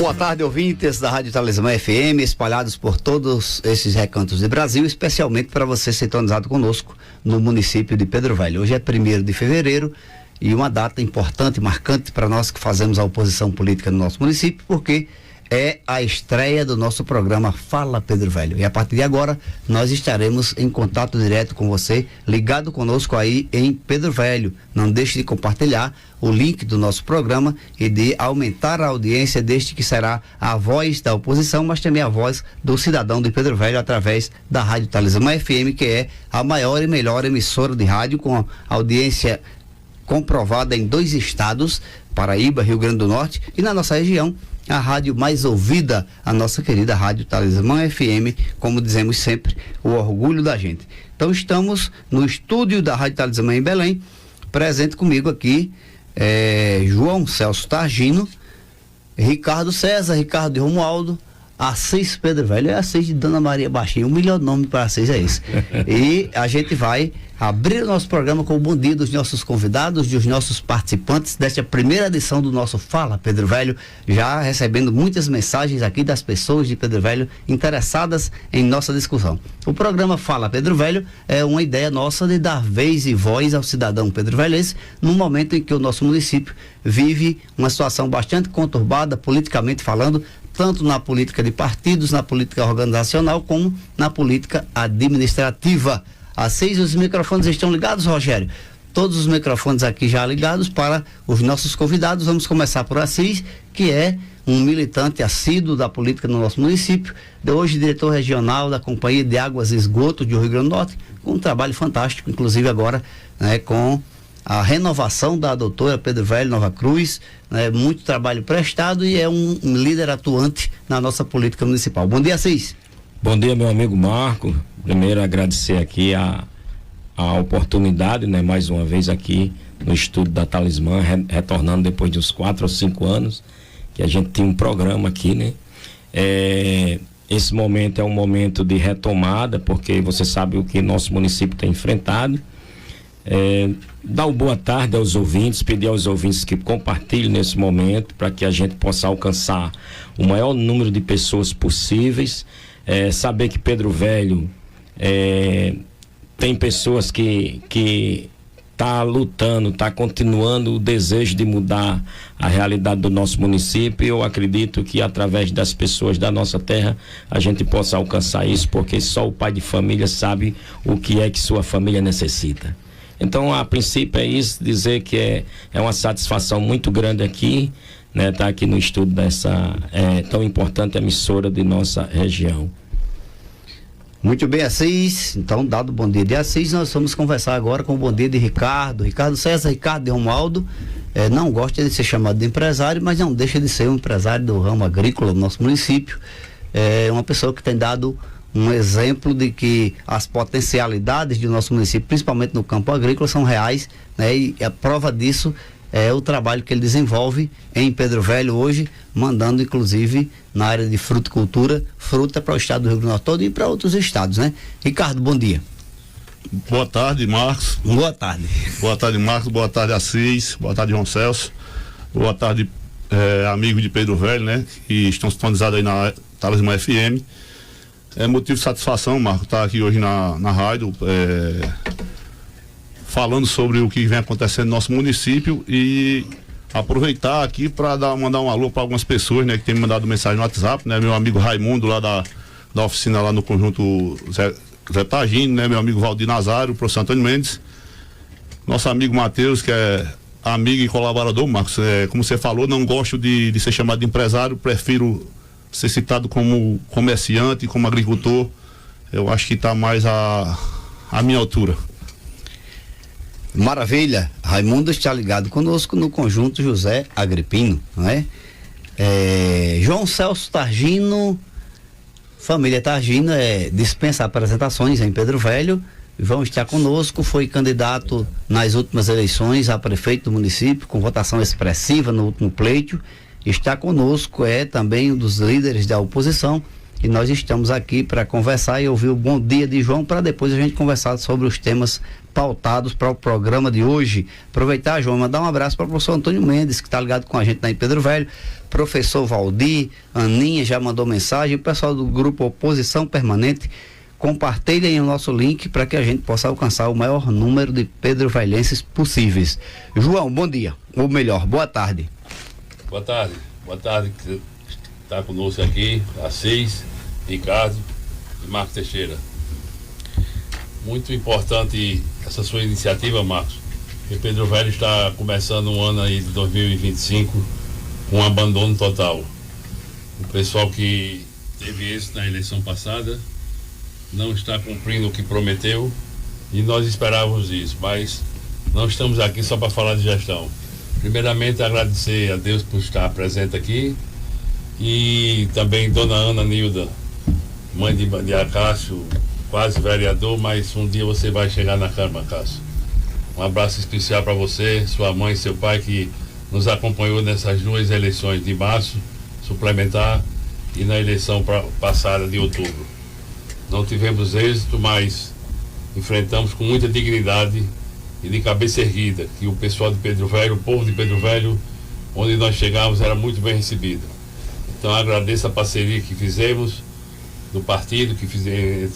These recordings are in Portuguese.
Boa tarde, ouvintes da Rádio Talismã FM, espalhados por todos esses recantos do Brasil, especialmente para você sintonizado conosco no município de Pedro Velho. Hoje é 1º de fevereiro e uma data importante, marcante para nós que fazemos a oposição política no nosso município, porque é a estreia do nosso programa Fala Pedro Velho. E a partir de agora, nós estaremos em contato direto com você, ligado conosco aí em Pedro Velho. Não deixe de compartilhar o link do nosso programa e de aumentar a audiência deste que será a voz da oposição, mas também a voz do cidadão de Pedro Velho através da Rádio Talismã FM, que é a maior e melhor emissora de rádio com audiência comprovada em 2 estados, Paraíba, Rio Grande do Norte, e na nossa região, a rádio mais ouvida, a nossa querida Rádio Talismã FM, como dizemos sempre, o orgulho da gente. Então estamos no estúdio da Rádio Talismã em Belém, presente comigo aqui, João Celso Targino, Ricardo César, Ricardo de Romualdo, Assis Pedro Velho, é Assis de Dona Maria Baixinho, o melhor nome para Assis é esse. E a gente vai abrir o nosso programa com o bom dia dos nossos convidados, dos nossos participantes desta primeira edição do nosso Fala Pedro Velho, já recebendo muitas mensagens aqui das pessoas de Pedro Velho interessadas em nossa discussão. O programa Fala Pedro Velho é uma ideia nossa de dar vez e voz ao cidadão pedrovelhense num momento em que o nosso município vive uma situação bastante conturbada, politicamente falando, tanto na política de partidos, na política organizacional, como na política administrativa. Assim, os microfones estão ligados, Rogério? Todos os microfones aqui já ligados para os nossos convidados. Vamos começar por Assis, que é um militante assíduo da política no nosso município, hoje diretor regional da Companhia de Águas e Esgoto do Rio Grande do Norte, com um trabalho fantástico, inclusive agora, né, com a renovação da doutora Pedro Velho Nova Cruz, né, muito trabalho prestado e é um líder atuante na nossa política municipal. Bom dia, Assis. Bom dia, meu amigo Marco. Primeiro agradecer aqui a oportunidade, né, mais uma vez aqui no estúdio da Talismã, retornando depois de uns 4 ou 5 anos, que a gente tinha um programa aqui, né? Esse momento é um momento de retomada, porque você sabe o que nosso município tem enfrentado. Dar uma boa tarde aos ouvintes, pedir aos ouvintes que compartilhem nesse momento para que a gente possa alcançar o maior número de pessoas possíveis. Saber que Pedro Velho tem pessoas que tá lutando, tá continuando o desejo de mudar a realidade do nosso município. Eu acredito que através das pessoas da nossa terra a gente possa alcançar isso, porque só o pai de família sabe o que é que sua família necessita. Então, a princípio é isso, dizer que é uma satisfação muito grande aqui, né, tá aqui no estúdio dessa tão importante emissora de nossa região. Muito bem, Assis. Então, dado o bom dia de Assis, nós vamos conversar agora com o bom dia de Ricardo César, Ricardo de Romualdo. Não gosta de ser chamado de empresário, mas não deixa de ser um empresário do ramo agrícola do nosso município. É uma pessoa que tem dado um exemplo de que as potencialidades do nosso município, principalmente no campo agrícola, são reais, né? E a prova disso é o trabalho que ele desenvolve em Pedro Velho hoje, mandando inclusive na área de fruticultura, fruta para o estado do Rio Grande do Norte todo e para outros estados, né? Ricardo, bom dia. Boa tarde, Marcos. Boa tarde. Boa tarde, Marcos. Boa tarde, Assis. Boa tarde, João Celso. Boa tarde, amigos de Pedro Velho, né? Que estão sintonizados aí na Talismã FM. É motivo de satisfação, Marcos, estar aqui hoje na rádio, falando sobre o que vem acontecendo no nosso município e aproveitar aqui para mandar um alô para algumas pessoas, né, que tem me mandado mensagem no WhatsApp, né? Meu amigo Raimundo lá da oficina lá no conjunto Zé Targino, né? Meu amigo Valdir Nazário, o professor Antônio Mendes, nosso amigo Matheus, que é amigo e colaborador, Marcos, como você falou, não gosto de ser chamado de empresário, prefiro ser citado como comerciante, como agricultor. Eu acho que está mais à minha altura. Maravilha. Raimundo está ligado conosco no conjunto José Agripino, não é? João Celso Targino, família Targino, dispensa apresentações em Pedro Velho, vão estar conosco. Foi candidato nas últimas eleições a prefeito do município, com votação expressiva no último pleito. Está conosco, também um dos líderes da oposição, e nós estamos aqui para conversar e ouvir o bom dia de João, para depois a gente conversar sobre os temas pautados para o programa de hoje. Aproveitar, João, mandar um abraço para o professor Antônio Mendes, que está ligado com a gente lá em Pedro Velho, professor Valdir, Aninha já mandou mensagem, o pessoal do grupo Oposição Permanente. Compartilhem o nosso link para que a gente possa alcançar o maior número de pedrovelhenses possíveis. João, bom dia, ou melhor, boa tarde. Boa tarde, que está conosco aqui, Assis, Ricardo e Marcos Teixeira. Muito importante essa sua iniciativa, Marcos, porque Pedro Velho está começando um ano aí de 2025 com um abandono total. O pessoal que teve êxito na eleição passada não está cumprindo o que prometeu e nós esperávamos isso, mas não estamos aqui só para falar de gestão. Primeiramente, agradecer a Deus por estar presente aqui e também Dona Ana Nilda, mãe de Acácio, quase vereador, mas um dia você vai chegar na Câmara, Cássio. Um abraço especial para você, sua mãe e seu pai que nos acompanhou nessas 2 eleições de março, suplementar, e na eleição passada de outubro. Não tivemos êxito, mas enfrentamos com muita dignidade e de cabeça erguida, que o pessoal de Pedro Velho, o povo de Pedro Velho, onde nós chegávamos, era muito bem recebido. Então agradeço a parceria que fizemos, do partido que fizemos,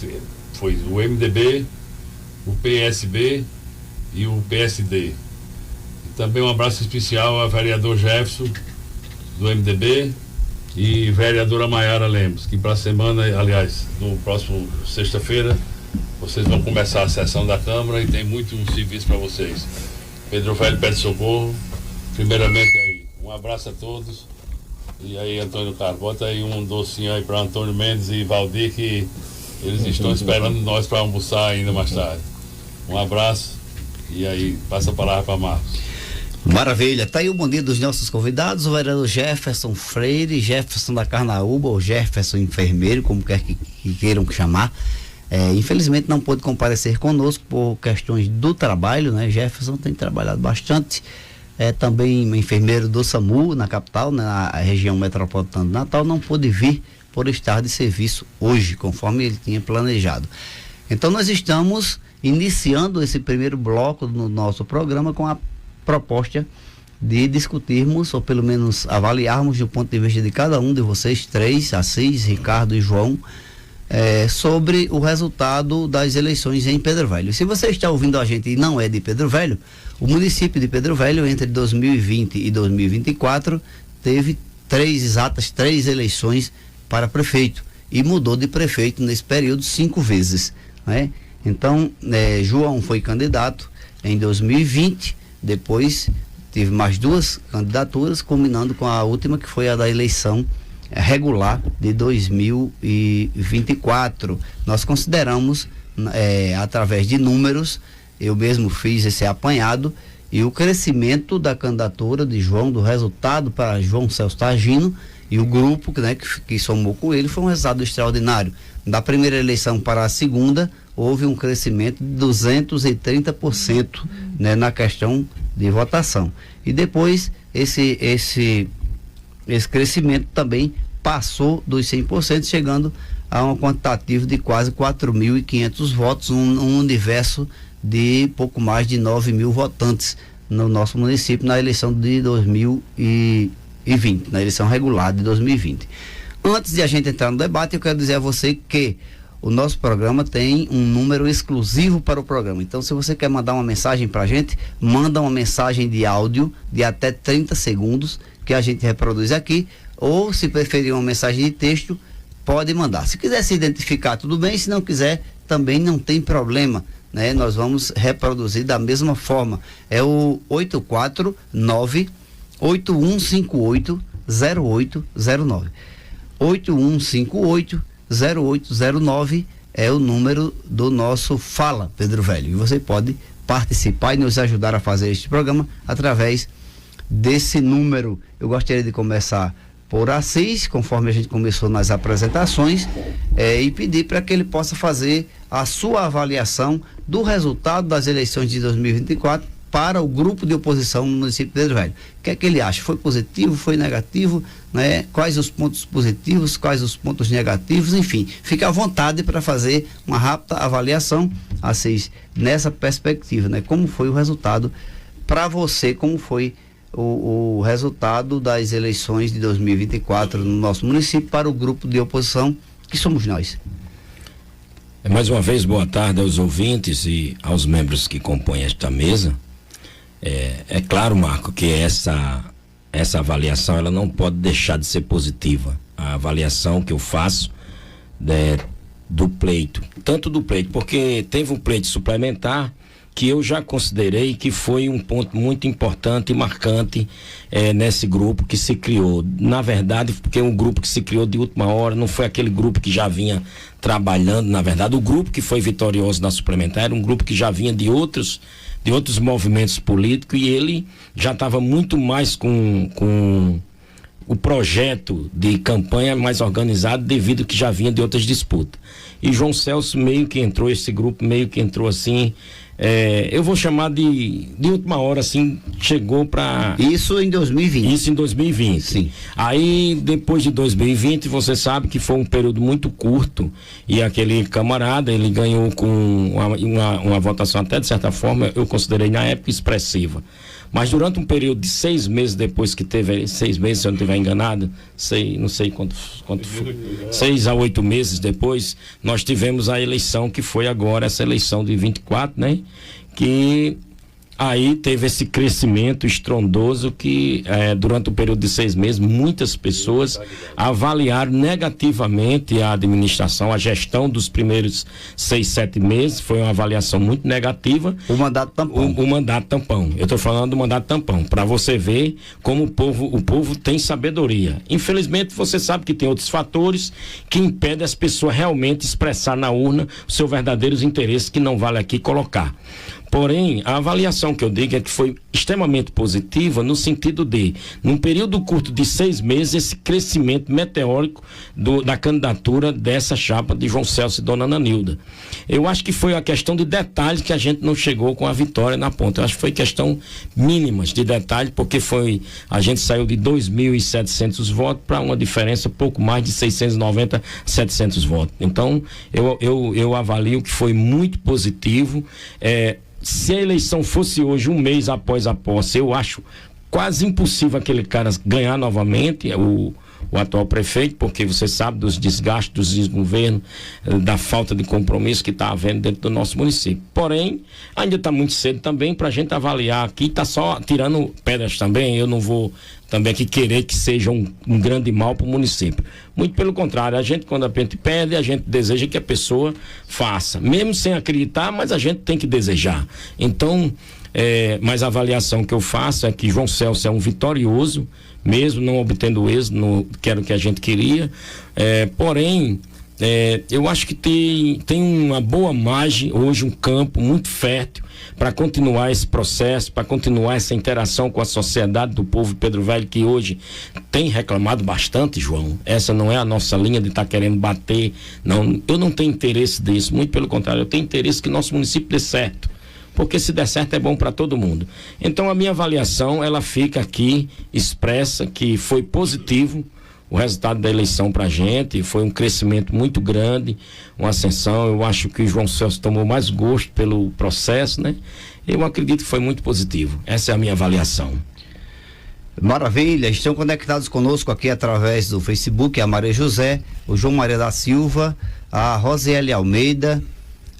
foi o MDB, o PSB e o PSD. E também um abraço especial ao vereador Jefferson, do MDB, e vereadora Maiara Lemos, que para a semana, aliás, no próximo sexta-feira, vocês vão começar a sessão da Câmara e tem muito serviço para vocês. Pedro Velho pede socorro. Primeiramente aí, um abraço a todos. E aí, Antônio Carlos, bota aí um docinho aí para Antônio Mendes e Valdir, que eles estão esperando nós para almoçar ainda mais tarde. Um abraço e aí, passa a palavra para Marcos. Maravilha, tá aí o bom dia dos nossos convidados, o vereador Jefferson Freire, Jefferson da Carnaúba, ou Jefferson Enfermeiro, como quer que queiram chamar. Infelizmente não pôde comparecer conosco por questões do trabalho, né? Jefferson tem trabalhado bastante, também enfermeiro do SAMU na capital, na região metropolitana de Natal, não pôde vir por estar de serviço hoje, conforme ele tinha planejado. Então nós estamos iniciando esse primeiro bloco do nosso programa com a proposta de discutirmos, ou pelo menos avaliarmos do ponto de vista de cada um de vocês, 3, Assis, Ricardo e João, sobre o resultado das eleições em Pedro Velho. Se você está ouvindo a gente e não é de Pedro Velho, o município de Pedro Velho, entre 2020 e 2024, teve exatas três eleições para prefeito e mudou de prefeito nesse período 5 vezes, né? Então, João foi candidato em 2020, depois tive mais 2 candidaturas, combinando com a última, que foi a da eleição regular de 2024. Nós consideramos, através de números, eu mesmo fiz esse apanhado, e o crescimento da candidatura de João, do resultado para João Celso Targino, e o grupo que somou com ele, foi um resultado extraordinário. Da primeira eleição para a segunda, houve um crescimento de 230%, né, na questão de votação. E depois, esse crescimento também passou dos 100%, chegando a um quantitativo de quase 4.500 votos, um universo de pouco mais de 9.000 votantes no nosso município na eleição de 2020, na eleição regular de 2020. Antes de a gente entrar no debate, eu quero dizer a você que o nosso programa tem um número exclusivo para o programa. Então, se você quer mandar uma mensagem para a gente, manda uma mensagem de áudio de até 30 segundos, que a gente reproduz aqui, ou se preferir uma mensagem de texto, pode mandar. Se quiser se identificar, tudo bem, se não quiser, também não tem problema, né? Nós vamos reproduzir da mesma forma. É o 849-8158-0809. 8158-0809 é o número do nosso Fala Pedro Velho. E você pode participar e nos ajudar a fazer este programa através desse número. Eu gostaria de começar por Assis, conforme a gente começou nas apresentações, e pedir para que ele possa fazer a sua avaliação do resultado das eleições de 2024 para o grupo de oposição no município de Pedro Velho. O que é que ele acha? Foi positivo, foi negativo, né? Quais os pontos positivos, quais os pontos negativos, enfim, fique à vontade para fazer uma rápida avaliação, assim, nessa perspectiva, né? Como foi o resultado para você, como foi o resultado das eleições de 2024 no nosso município para o grupo de oposição, que somos nós. Mais uma vez, boa tarde aos ouvintes e aos membros que compõem esta mesa. É claro, Marco, que essa avaliação ela não pode deixar de ser positiva. A avaliação que eu faço do pleito, tanto do pleito, porque teve um pleito suplementar que eu já considerei que foi um ponto muito importante e marcante nesse grupo que se criou. Na verdade, porque um grupo que se criou de última hora, não foi aquele grupo que já vinha trabalhando. Na verdade, o grupo que foi vitorioso na suplementar era um grupo que já vinha de outros movimentos políticos, e ele já estava muito mais com o projeto de campanha mais organizado, devido que já vinha de outras disputas. E João Celso esse grupo meio que entrou assim, eu vou chamar de última hora, assim, chegou para... Isso em 2020. Isso em 2020. Sim. Aí, depois de 2020, você sabe que foi um período muito curto, e aquele camarada, ele ganhou com uma votação até, de certa forma, eu considerei na época expressiva. Mas durante um período de 6 meses depois que teve, 6 meses, se eu não estiver enganado, não sei quanto foi, 6 a 8 meses depois, nós tivemos a eleição que foi agora, essa eleição de 24, né? Que aí teve esse crescimento estrondoso que durante o período de 6 meses, muitas pessoas avaliaram negativamente a administração, a gestão dos primeiros 6, 7 meses, foi uma avaliação muito negativa. O mandato tampão. O mandato tampão. Eu estou falando do mandato tampão, para você ver como o povo tem sabedoria. Infelizmente, você sabe que tem outros fatores que impedem as pessoas realmente expressar na urna os seus verdadeiros interesses, que não vale aqui colocar. Porém, a avaliação que eu digo é que foi extremamente positiva, no sentido de, num período curto de 6 meses, esse crescimento meteórico da candidatura dessa chapa de João Celso e Dona Nanilda. Eu acho que foi a questão de detalhes que a gente não chegou com a vitória na ponta. Eu acho que foi questão mínimas de detalhe, porque a gente saiu de 2.700 votos para uma diferença pouco mais de 690, 700 votos. Então, eu avalio que foi muito positivo. Se a eleição fosse hoje, um mês após a posse, eu acho quase impossível aquele cara ganhar novamente, o atual prefeito, porque você sabe dos desgastes do desgoverno, da falta de compromisso que está havendo dentro do nosso município. Porém, ainda está muito cedo também para a gente avaliar aqui, está só tirando pedras também. Eu não vou também aqui querer que seja um grande mal para o município. Muito pelo contrário, quando a gente pede, a gente deseja que a pessoa faça, mesmo sem acreditar, mas a gente tem que desejar. Então, mas a avaliação que eu faço é que João Celso é um vitorioso, mesmo não obtendo o êxito que era o que a gente queria, porém, eu acho que tem uma boa margem hoje, um campo muito fértil para continuar esse processo, para continuar essa interação com a sociedade do povo de Pedro Velho, que hoje tem reclamado bastante, João. Essa não é a nossa linha de estar querendo bater, não. Eu não tenho interesse disso, muito pelo contrário, eu tenho interesse que nosso município dê certo, porque se der certo é bom para todo mundo. Então a minha avaliação, ela fica aqui expressa, que foi positivo o resultado da eleição para a gente, foi um crescimento muito grande, uma ascensão. Eu acho que o João Celso tomou mais gosto pelo processo, né? Eu acredito que foi muito positivo. Essa é a minha avaliação. Maravilha, estão conectados conosco aqui através do Facebook, a Maria José, o João Maria da Silva, a Rosiele Almeida,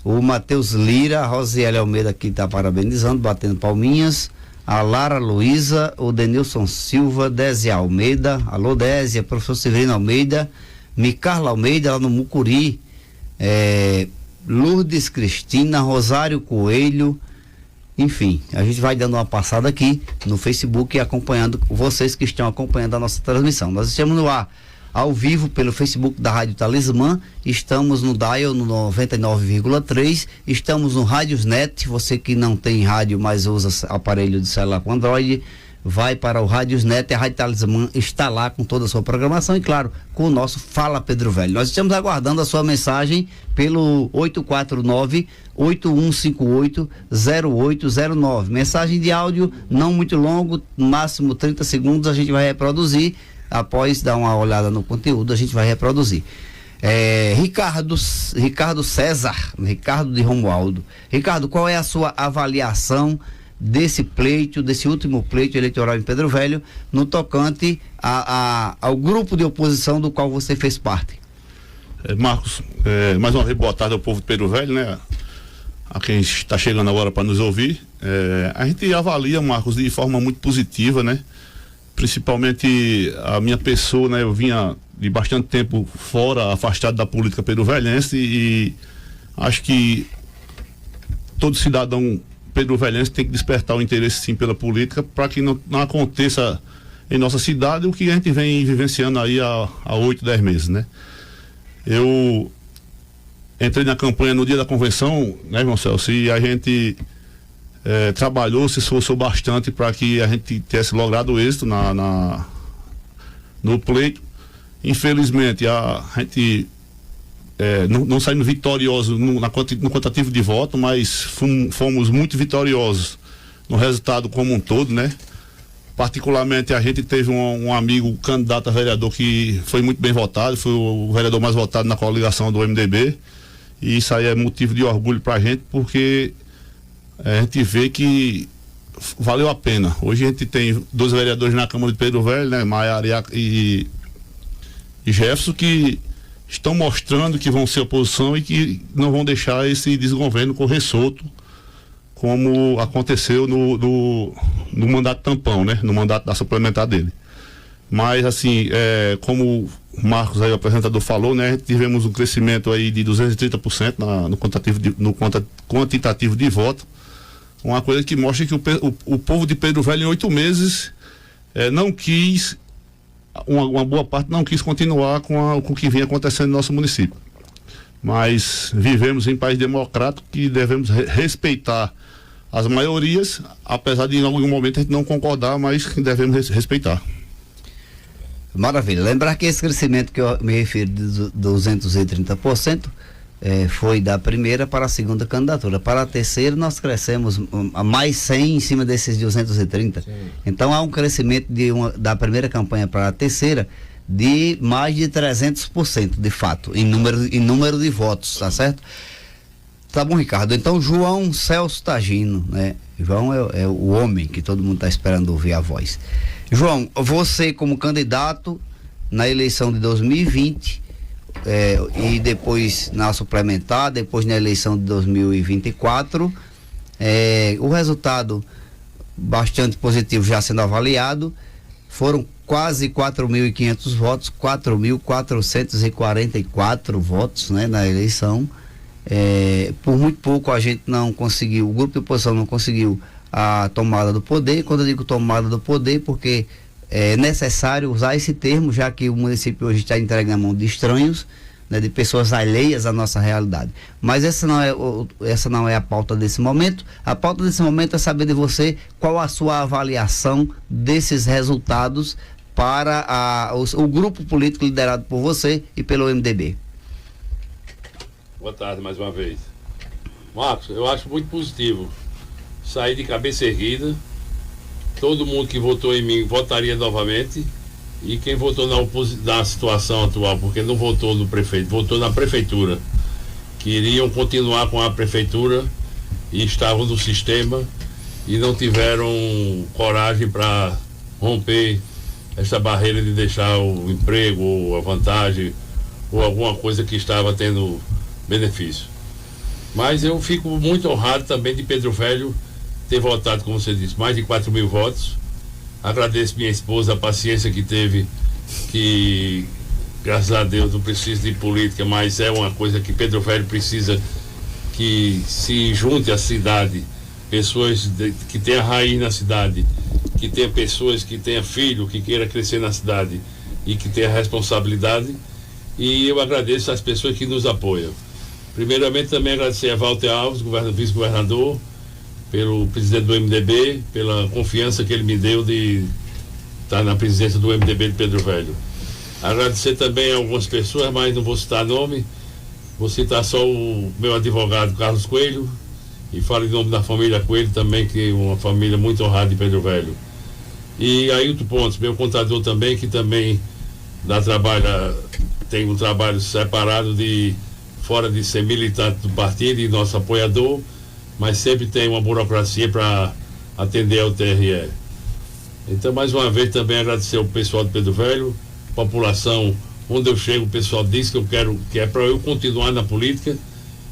o Matheus Lira, a Rosiele Almeida aqui está parabenizando, batendo palminhas, a Lara Luiza, o Denilson Silva, Désia Almeida, alô Désia, professor Severino Almeida, Micarla Almeida lá no Mucuri, Lourdes Cristina, Rosário Coelho, enfim, a gente vai dando uma passada aqui no Facebook e acompanhando vocês que estão acompanhando a nossa transmissão. Nós estamos no ar ao vivo pelo Facebook da Rádio Talismã, estamos no Dial no 99,3, estamos no Rádiosnet. Você que não tem rádio, mas usa aparelho de celular com Android, vai para o Rádios Net, a Rádio Talismã está lá com toda a sua programação e, claro, com o nosso Fala Pedro Velho. Nós estamos aguardando a sua mensagem pelo 849-8158-0809. Mensagem de áudio não muito longo, máximo 30 segundos, a gente vai reproduzir. Após dar uma olhada no conteúdo, a gente vai reproduzir. Ricardo César, Ricardo de Romualdo. Ricardo, qual é a sua avaliação desse pleito, desse último pleito eleitoral em Pedro Velho, no tocante ao grupo de oposição do qual você fez parte? Marcos, mais uma vez boa tarde ao povo de Pedro Velho, né? A quem está chegando agora para nos ouvir. A gente avalia, Marcos, de forma muito positiva, né? Principalmente a minha pessoa, né? Eu vinha de bastante tempo fora, afastado da política peruvelhense, e acho que todo cidadão peruvelhense tem que despertar o interesse sim pela política, para que não aconteça em nossa cidade o que a gente vem vivenciando aí há 8, 10 meses, né? Eu entrei na campanha no dia da convenção, né, irmão Celso, e a gente trabalhou, se esforçou bastante para que a gente tivesse logrado êxito no pleito. Infelizmente a gente não saímos vitoriosos no quantitativo de voto, mas fomos muito vitoriosos no resultado como um todo, né? Particularmente a gente teve um amigo candidato a vereador que foi muito bem votado, foi o vereador mais votado na coligação do MDB, e isso aí é motivo de orgulho para a gente, porque a gente vê que valeu a pena. Hoje a gente tem 2 vereadores na Câmara de Pedro Velho, né? Maiara e Jefferson, que estão mostrando que vão ser oposição e que não vão deixar esse desgoverno correr solto, como aconteceu no mandato tampão, né? No mandato da suplementar dele. Mas assim, como o Marcos aí, o apresentador, falou, né? Tivemos um crescimento aí de 230% no quantitativo de voto. Uma coisa que mostra que o povo de Pedro Velho, em 8 meses, não quis, uma boa parte não quis continuar com o que vinha acontecendo no nosso município. Mas vivemos em país democrático que devemos respeitar as maiorias, apesar de em algum momento a gente não concordar, mas que devemos respeitar. Maravilha. Lembrar que esse crescimento que eu me refiro de 230% foi da primeira para a segunda candidatura. Para a terceira nós crescemos a mais 100 em cima desses 230. Sim. Então há um crescimento da primeira campanha para a terceira de mais de 300%, de fato, em número de votos, tá certo? Tá bom, Ricardo. Então, João Celso Tagino, né? João é o homem que todo mundo está esperando ouvir a voz. João, você como candidato na eleição de 2020 e depois na suplementar, depois na eleição de 2024, o resultado bastante positivo já sendo avaliado, foram quase 4.500 votos, 4.444 votos, né, na eleição. Por muito pouco a gente não conseguiu, o grupo de oposição não conseguiu a tomada do poder. Quando eu digo tomada do poder, porque é necessário usar esse termo, já que o município hoje está entregue na mão de estranhos, né, de pessoas alheias à nossa realidade. Mas essa não é a pauta desse momento. A pauta desse momento é saber de você qual a sua avaliação desses resultados para o grupo político liderado por você e pelo MDB. Boa tarde mais uma vez. Marcos, eu acho muito positivo sair de cabeça erguida. Todo mundo que votou em mim votaria novamente, e quem votou na situação atual, porque não votou no prefeito, votou na prefeitura, que iriam continuar com a prefeitura e estavam no sistema e não tiveram coragem para romper essa barreira de deixar o emprego ou a vantagem ou alguma coisa que estava tendo benefício. Mas eu fico muito honrado também de Pedro Velho ter votado, como você disse, mais de 4.000 votos. Agradeço minha esposa a paciência que teve, que graças a Deus não precisa de política, mas é uma coisa que Pedro Velho precisa, que se junte à cidade, pessoas que tenham raiz na cidade, que tenha pessoas que tenham filho, que queira crescer na cidade e que tenha responsabilidade. E eu agradeço às pessoas que nos apoiam. Primeiramente também agradecer a Walter Alves, vice-governador, pelo presidente do MDB, pela confiança que ele me deu de estar na presidência do MDB de Pedro Velho. Agradecer também a algumas pessoas, mas não vou citar nome, vou citar só o meu advogado Carlos Coelho, e falo em nome da família Coelho também, que é uma família muito honrada de Pedro Velho. E Ailton Pontes, meu contador também, que também dá trabalho, tem um trabalho separado fora de ser militante do partido e nosso apoiador, mas sempre tem uma burocracia para atender ao TRE. Então, mais uma vez, também agradecer ao pessoal de Pedro Velho, população, onde eu chego, o pessoal diz que é para eu continuar na política.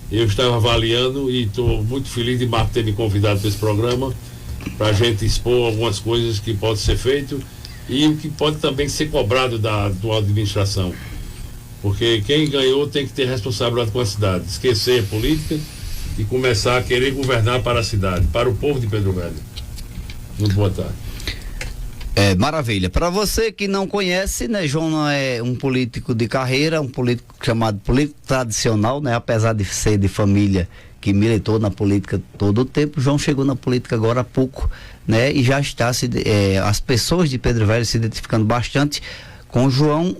Eu estava avaliando e estou muito feliz de Marco ter me convidado para esse programa, para a gente expor algumas coisas que podem ser feito e o que pode também ser cobrado da atual administração. Porque quem ganhou tem que ter responsabilidade com a cidade, esquecer a política e começar a querer governar para a cidade, para o povo de Pedro Velho. Muito boa tarde. Maravilha. Para você que não conhece, né, João não é um político de carreira, um político chamado político tradicional, né, apesar de ser de família que militou na política todo o tempo. João chegou na política agora há pouco, né, e já está as pessoas de Pedro Velho se identificando bastante com o João.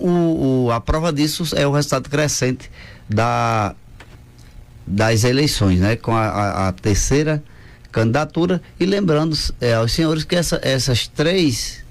A prova disso é o resultado crescente das eleições, né, com a terceira candidatura. E lembrando aos senhores que essas três,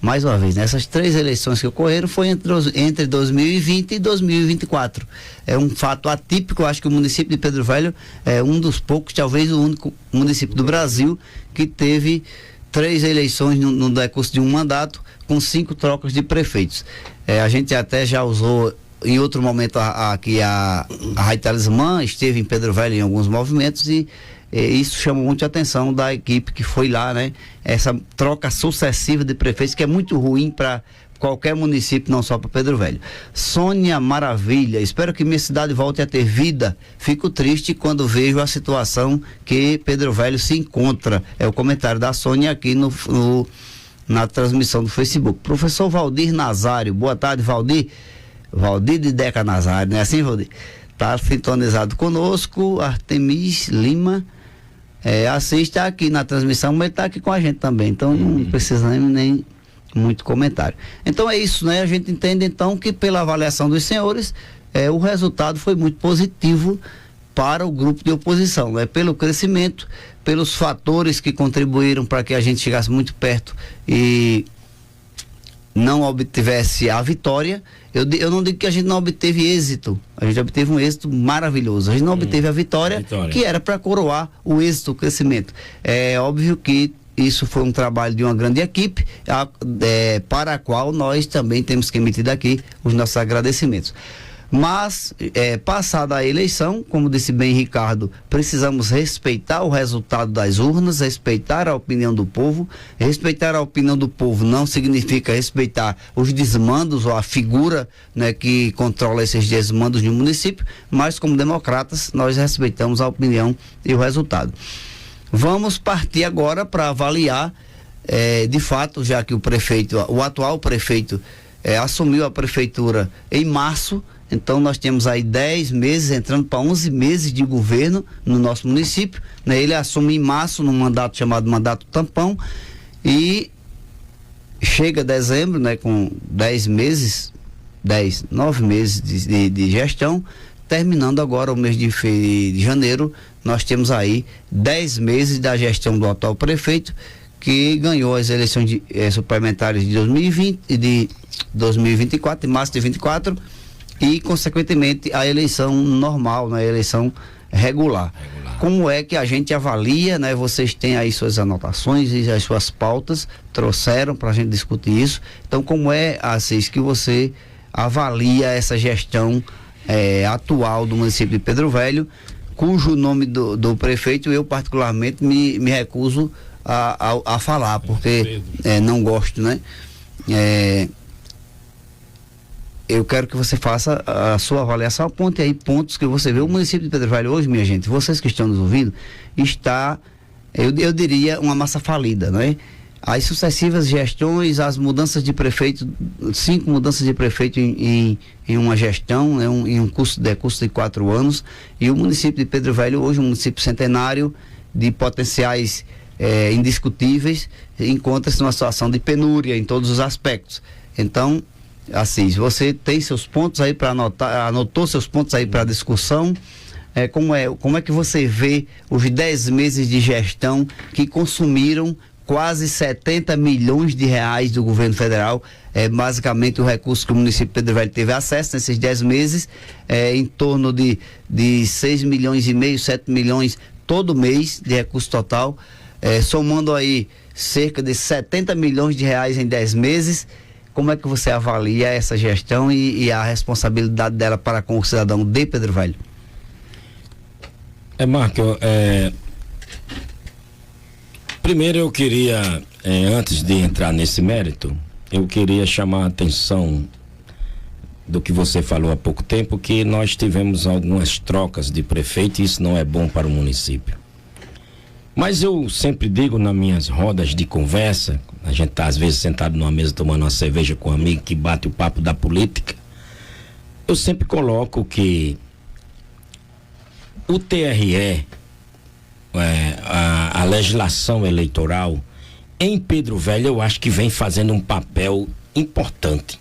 mais uma vez, né, essas três eleições que ocorreram foi entre 2020 e 2024. É um fato atípico. Eu acho que o município de Pedro Velho é um dos poucos, talvez o único município do Brasil que teve três eleições no decurso de um mandato, com 5 trocas de prefeitos. A gente até já usou em outro momento aqui a Rádio Talismã, esteve em Pedro Velho em alguns movimentos e isso chama muito a atenção da equipe que foi lá, né? Essa troca sucessiva de prefeitos, que é muito ruim para qualquer município, não só para Pedro Velho. Sônia Maravilha, espero que minha cidade volte a ter vida. Fico triste quando vejo a situação que Pedro Velho se encontra. É o comentário da Sônia aqui na transmissão do Facebook. Professor Valdir Nazário, boa tarde, Valdir. Valdir de Deca Nazário, não é assim, Valdir? Está sintonizado conosco. Artemis Lima, assista aqui na transmissão, mas está aqui com a gente também, então não precisa nem muito comentário. Então é isso, né? A gente entende então que pela avaliação dos senhores, o resultado foi muito positivo para o grupo de oposição, né? Pelo crescimento, pelos fatores que contribuíram para que a gente chegasse muito perto e não obtivesse a vitória. Eu não digo que a gente não obteve êxito, a gente obteve um êxito maravilhoso. A gente não obteve a vitória que era para coroar o êxito, o crescimento. É óbvio que isso foi um trabalho de uma grande equipe, para a qual nós também temos que emitir daqui os nossos agradecimentos. Mas, passada a eleição, como disse bem Ricardo, precisamos respeitar o resultado das urnas, respeitar a opinião do povo. Respeitar a opinião do povo não significa respeitar os desmandos ou a figura, né, que controla esses desmandos no município, mas como democratas nós respeitamos a opinião e o resultado. Vamos partir agora para avaliar, de fato, já que o atual prefeito assumiu a prefeitura em março. Então nós temos aí 10 meses, entrando para 11 meses de governo no nosso município, né? Ele assume em março num mandato chamado mandato tampão e chega dezembro, né, com 9 meses de gestão, terminando agora o mês de janeiro. Nós temos aí 10 meses da gestão do atual prefeito, que ganhou as eleições suplementares de 2020 e de 2024, de março de 24, e consequentemente a eleição normal, né, a eleição regular. Como é que a gente avalia, né? Vocês têm aí suas anotações e as suas pautas, trouxeram para a gente discutir isso. Então, como é, Assis, que você avalia essa gestão atual do município de Pedro Velho, cujo nome do prefeito eu particularmente me recuso a falar, porque não gosto, né? Eu quero que você faça a sua avaliação, aponte aí pontos que você vê. O município de Pedro Velho hoje, minha gente, vocês que estão nos ouvindo, está, eu diria, uma massa falida, né? As sucessivas gestões, as mudanças de prefeito, 5 mudanças de prefeito em uma gestão, né? Em um curso de 4 anos, e o município de Pedro Velho hoje, um município centenário, de potenciais indiscutíveis, encontra-se numa situação de penúria em todos os aspectos. Então, Assis, você tem seus pontos aí para anotar, anotou seus pontos aí para discussão. Como é que você vê os 10 meses de gestão que consumiram quase 70 milhões de reais do governo federal, basicamente o recurso que o município de Pedro Velho teve acesso nesses 10 meses, em torno de 6 milhões e meio, 7 milhões todo mês de recurso total, somando aí cerca de 70 milhões de reais em 10 meses. Como é que você avalia essa gestão e a responsabilidade dela para com o cidadão de Pedro Velho? Marco, primeiro eu queria, antes de entrar nesse mérito, eu queria chamar a atenção do que você falou há pouco tempo, que nós tivemos algumas trocas de prefeito e isso não é bom para o município. Mas eu sempre digo nas minhas rodas de conversa, a gente tá às vezes sentado numa mesa tomando uma cerveja com um amigo que bate o papo da política, eu sempre coloco que o TRE, a legislação eleitoral em Pedro Velho, eu acho que vem fazendo um papel importante,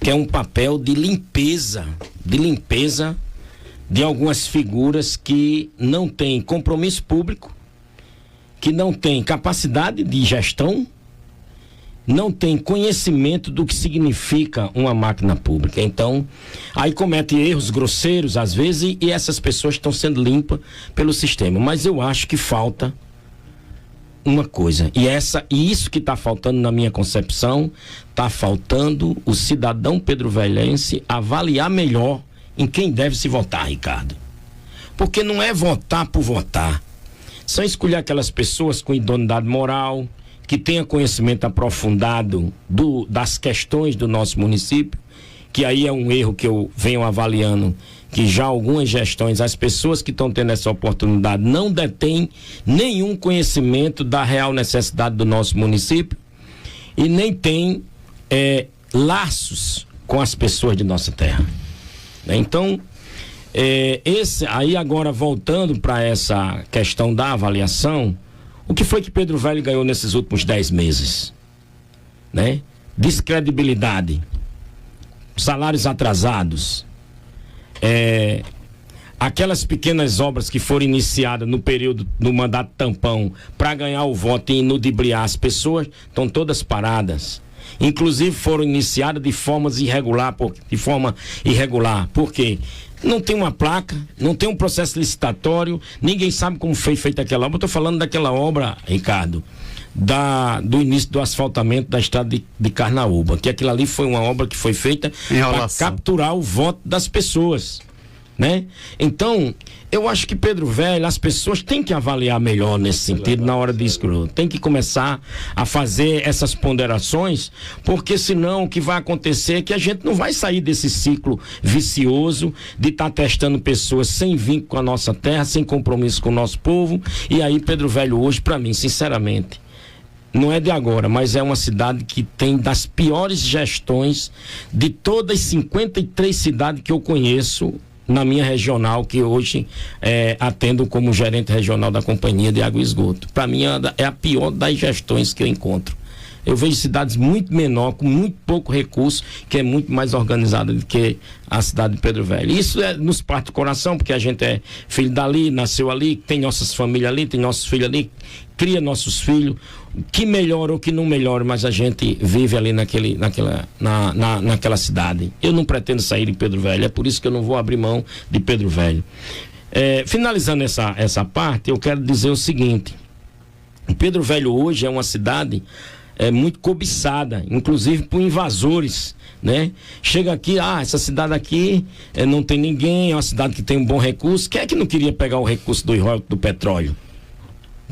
que é um papel de limpeza de algumas figuras que não têm compromisso público, que não têm capacidade de gestão, não têm conhecimento do que significa uma máquina pública. Então, aí comete erros grosseiros às vezes e essas pessoas estão sendo limpas pelo sistema. Mas eu acho que falta uma coisa, e isso que está faltando na minha concepção, está faltando o cidadão pedrovelhense avaliar melhor em quem deve se votar, Ricardo. Porque não é votar por votar. São escolher aquelas pessoas com idoneidade moral, que tenha conhecimento aprofundado das questões do nosso município, que aí é um erro que eu venho avaliando, que já algumas gestões, as pessoas que estão tendo essa oportunidade não detêm nenhum conhecimento da real necessidade do nosso município e nem têm laços com as pessoas de nossa terra. Então, aí agora voltando para essa questão da avaliação, o que foi que Pedro Velho ganhou nesses últimos 10 meses? Né? Descredibilidade, salários atrasados, aquelas pequenas obras que foram iniciadas no período do mandato tampão para ganhar o voto e inudibriar as pessoas, estão todas paradas. Inclusive foram iniciadas de forma irregular, porque não tem uma placa, não tem um processo licitatório, ninguém sabe como foi feita aquela obra. Eu estou falando daquela obra, Ricardo, do início do asfaltamento da estrada de Carnaúba, que aquilo ali foi uma obra que foi feita para capturar o voto das pessoas, né? Então, eu acho que Pedro Velho, as pessoas têm que avaliar melhor nesse sentido na hora de escolher. Tem que começar a fazer essas ponderações, porque senão o que vai acontecer é que a gente não vai sair desse ciclo vicioso de estar testando pessoas sem vínculo com a nossa terra, sem compromisso com o nosso povo. E aí Pedro Velho hoje, para mim, sinceramente, não é de agora, mas é uma cidade que tem das piores gestões de todas as 53 cidades que eu conheço na minha regional, que hoje atendo como gerente regional da Companhia de Água e Esgoto. Para mim é a pior das gestões que eu encontro. Eu vejo cidades muito menor, com muito pouco recurso, que é muito mais organizada do que a cidade de Pedro Velho. Isso nos parte do coração, porque a gente é filho dali, nasceu ali, tem nossas famílias ali, tem nossos filhos ali, cria nossos filhos, que melhora ou que não melhora, mas a gente vive ali naquela cidade. Eu não pretendo sair de Pedro Velho, é por isso que eu não vou abrir mão de Pedro Velho. Finalizando essa parte, eu quero dizer o seguinte: Pedro Velho hoje é uma cidade muito cobiçada, inclusive por invasores, né? Chega aqui, essa cidade aqui não tem ninguém, é uma cidade que tem um bom recurso. Quem é que não queria pegar o recurso do petróleo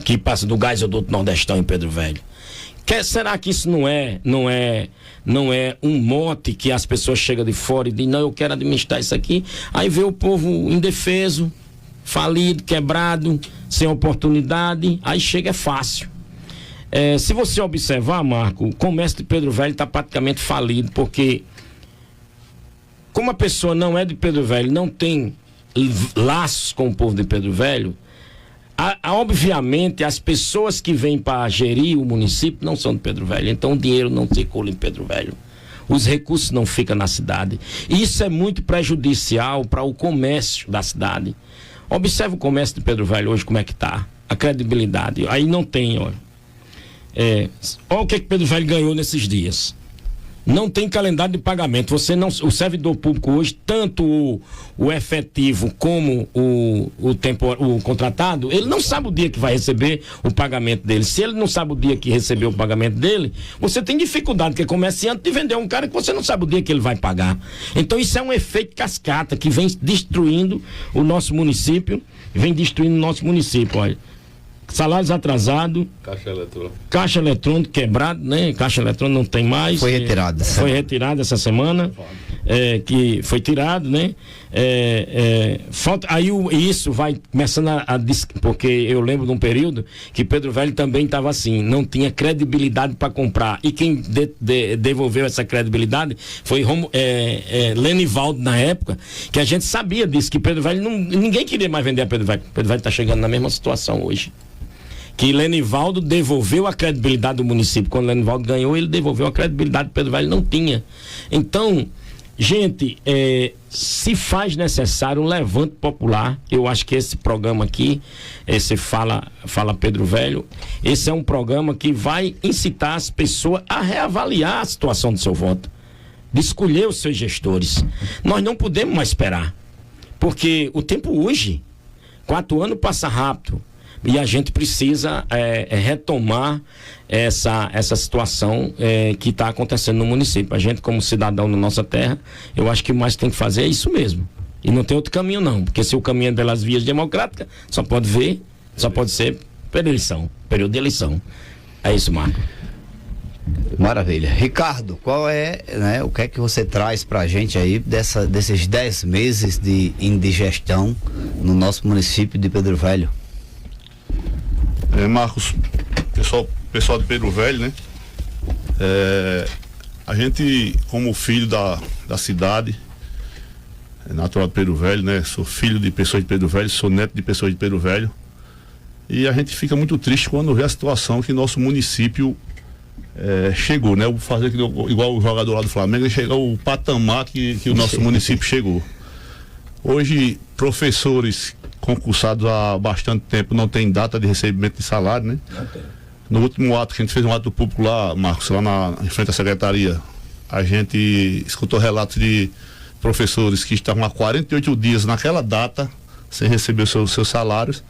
que passa do gás ou do Nordestão em Pedro Velho? Será que isso não é um mote que as pessoas chegam de fora e dizem, não, eu quero administrar isso aqui, aí vê o povo indefeso, falido, quebrado, sem oportunidade, aí chega, é fácil. Se você observar, Marco, o comércio de Pedro Velho está praticamente falido, porque como a pessoa não é de Pedro Velho, não tem laços com o povo de Pedro Velho, Obviamente, as pessoas que vêm para gerir o município não são de Pedro Velho, então o dinheiro não circula em Pedro Velho. Os recursos não ficam na cidade. Isso é muito prejudicial para o comércio da cidade. Observe o comércio de Pedro Velho hoje, como é que está. A credibilidade. Aí não tem, olha. Olha o que Pedro Velho ganhou nesses dias. Não tem calendário de pagamento. O servidor público hoje, tanto o efetivo como o contratado, ele não sabe o dia que vai receber o pagamento dele. Se ele não sabe o dia que recebeu o pagamento dele, você tem dificuldade, que é comerciante, de vender um cara que você não sabe o dia que ele vai pagar. Então isso é um efeito cascata que vem destruindo o nosso município, olha. Salários atrasados. Caixa eletrônico quebrado, né? Caixa eletrônico não tem mais. Foi retirado. Foi retirado essa semana. Que foi tirado, né? Falta, aí isso vai começando porque eu lembro de um período que Pedro Velho também estava assim, não tinha credibilidade para comprar. E quem devolveu essa credibilidade foi Lenivaldo, na época, que a gente sabia disso, que Pedro Velho ninguém queria mais vender a Pedro Velho. Pedro Velho está chegando na mesma situação hoje. Que Lenivaldo devolveu a credibilidade do município. Quando Lenivaldo ganhou, ele devolveu a credibilidade que Pedro Velho não tinha. Então, gente, se faz necessário um levante popular. Eu acho que esse programa aqui, esse Fala Pedro Velho, esse é um programa que vai incitar as pessoas a reavaliar a situação do seu voto, de escolher os seus gestores. Nós não podemos mais esperar, porque o tempo urge. 4 anos passa rápido. E a gente precisa retomar essa situação que está acontecendo no município. A gente, como cidadão da nossa terra, eu acho que o mais que tem que fazer é isso mesmo. E não tem outro caminho, não. Porque se o caminho é pelas vias democráticas, só pode ser período de eleição. É isso, Marco. Maravilha. Ricardo, o que é que você traz pra gente aí desses 10 meses de indigestão no nosso município de Pedro Velho? Marcos, pessoal de Pedro Velho, né? A gente, como filho da cidade, natural de Pedro Velho, né? Sou filho de pessoas de Pedro Velho, sou neto de pessoas de Pedro Velho. E a gente fica muito triste quando vê a situação que nosso município chegou, né? Eu vou fazer igual o jogador lá do Flamengo, chegou o patamar que o nosso município chegou. Hoje, professores concursados há bastante tempo não tem data de recebimento de salário, né? Não tem. No último ato, que a gente fez um ato público lá, Marcos, lá em frente à secretaria, a gente escutou relatos de professores que estavam há 48 dias naquela data sem receber os seus salários,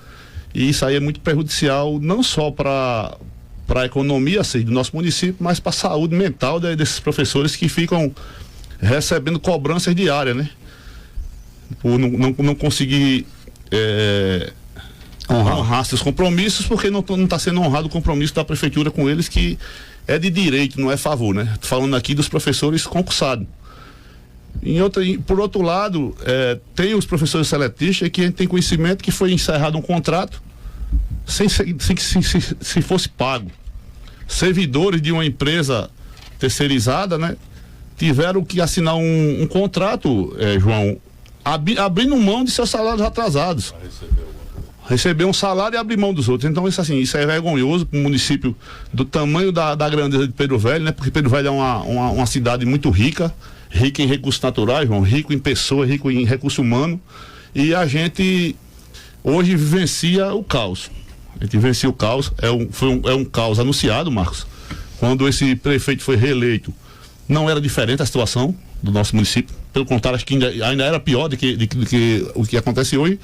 e isso aí é muito prejudicial não só para a economia assim, do nosso município, mas para a saúde mental desses professores que ficam recebendo cobranças diárias, né? Por não conseguir honrar seus compromissos, porque não está sendo honrado o compromisso da prefeitura com eles, que é de direito, não é favor, né? Tô falando aqui dos professores concursados. Por outro lado, tem os professores seletistas que a gente tem conhecimento que foi encerrado um contrato sem que se fosse pago. Servidores de uma empresa terceirizada, né? Tiveram que assinar um contrato, João, abrindo mão de seus salários atrasados. Receber um salário e abrir mão dos outros. Então isso é vergonhoso para um município do tamanho da grandeza de Pedro Velho, né? Porque Pedro Velho é uma cidade muito rica em recursos naturais, João, rico em pessoas, rico em recurso humano, e a gente hoje vivencia o caos. A gente vivencia o caos, é um caos anunciado, Marcos. Quando esse prefeito foi reeleito, não era diferente a situação do nosso município. Pelo contrário, acho que ainda era pior do que o que acontece hoje.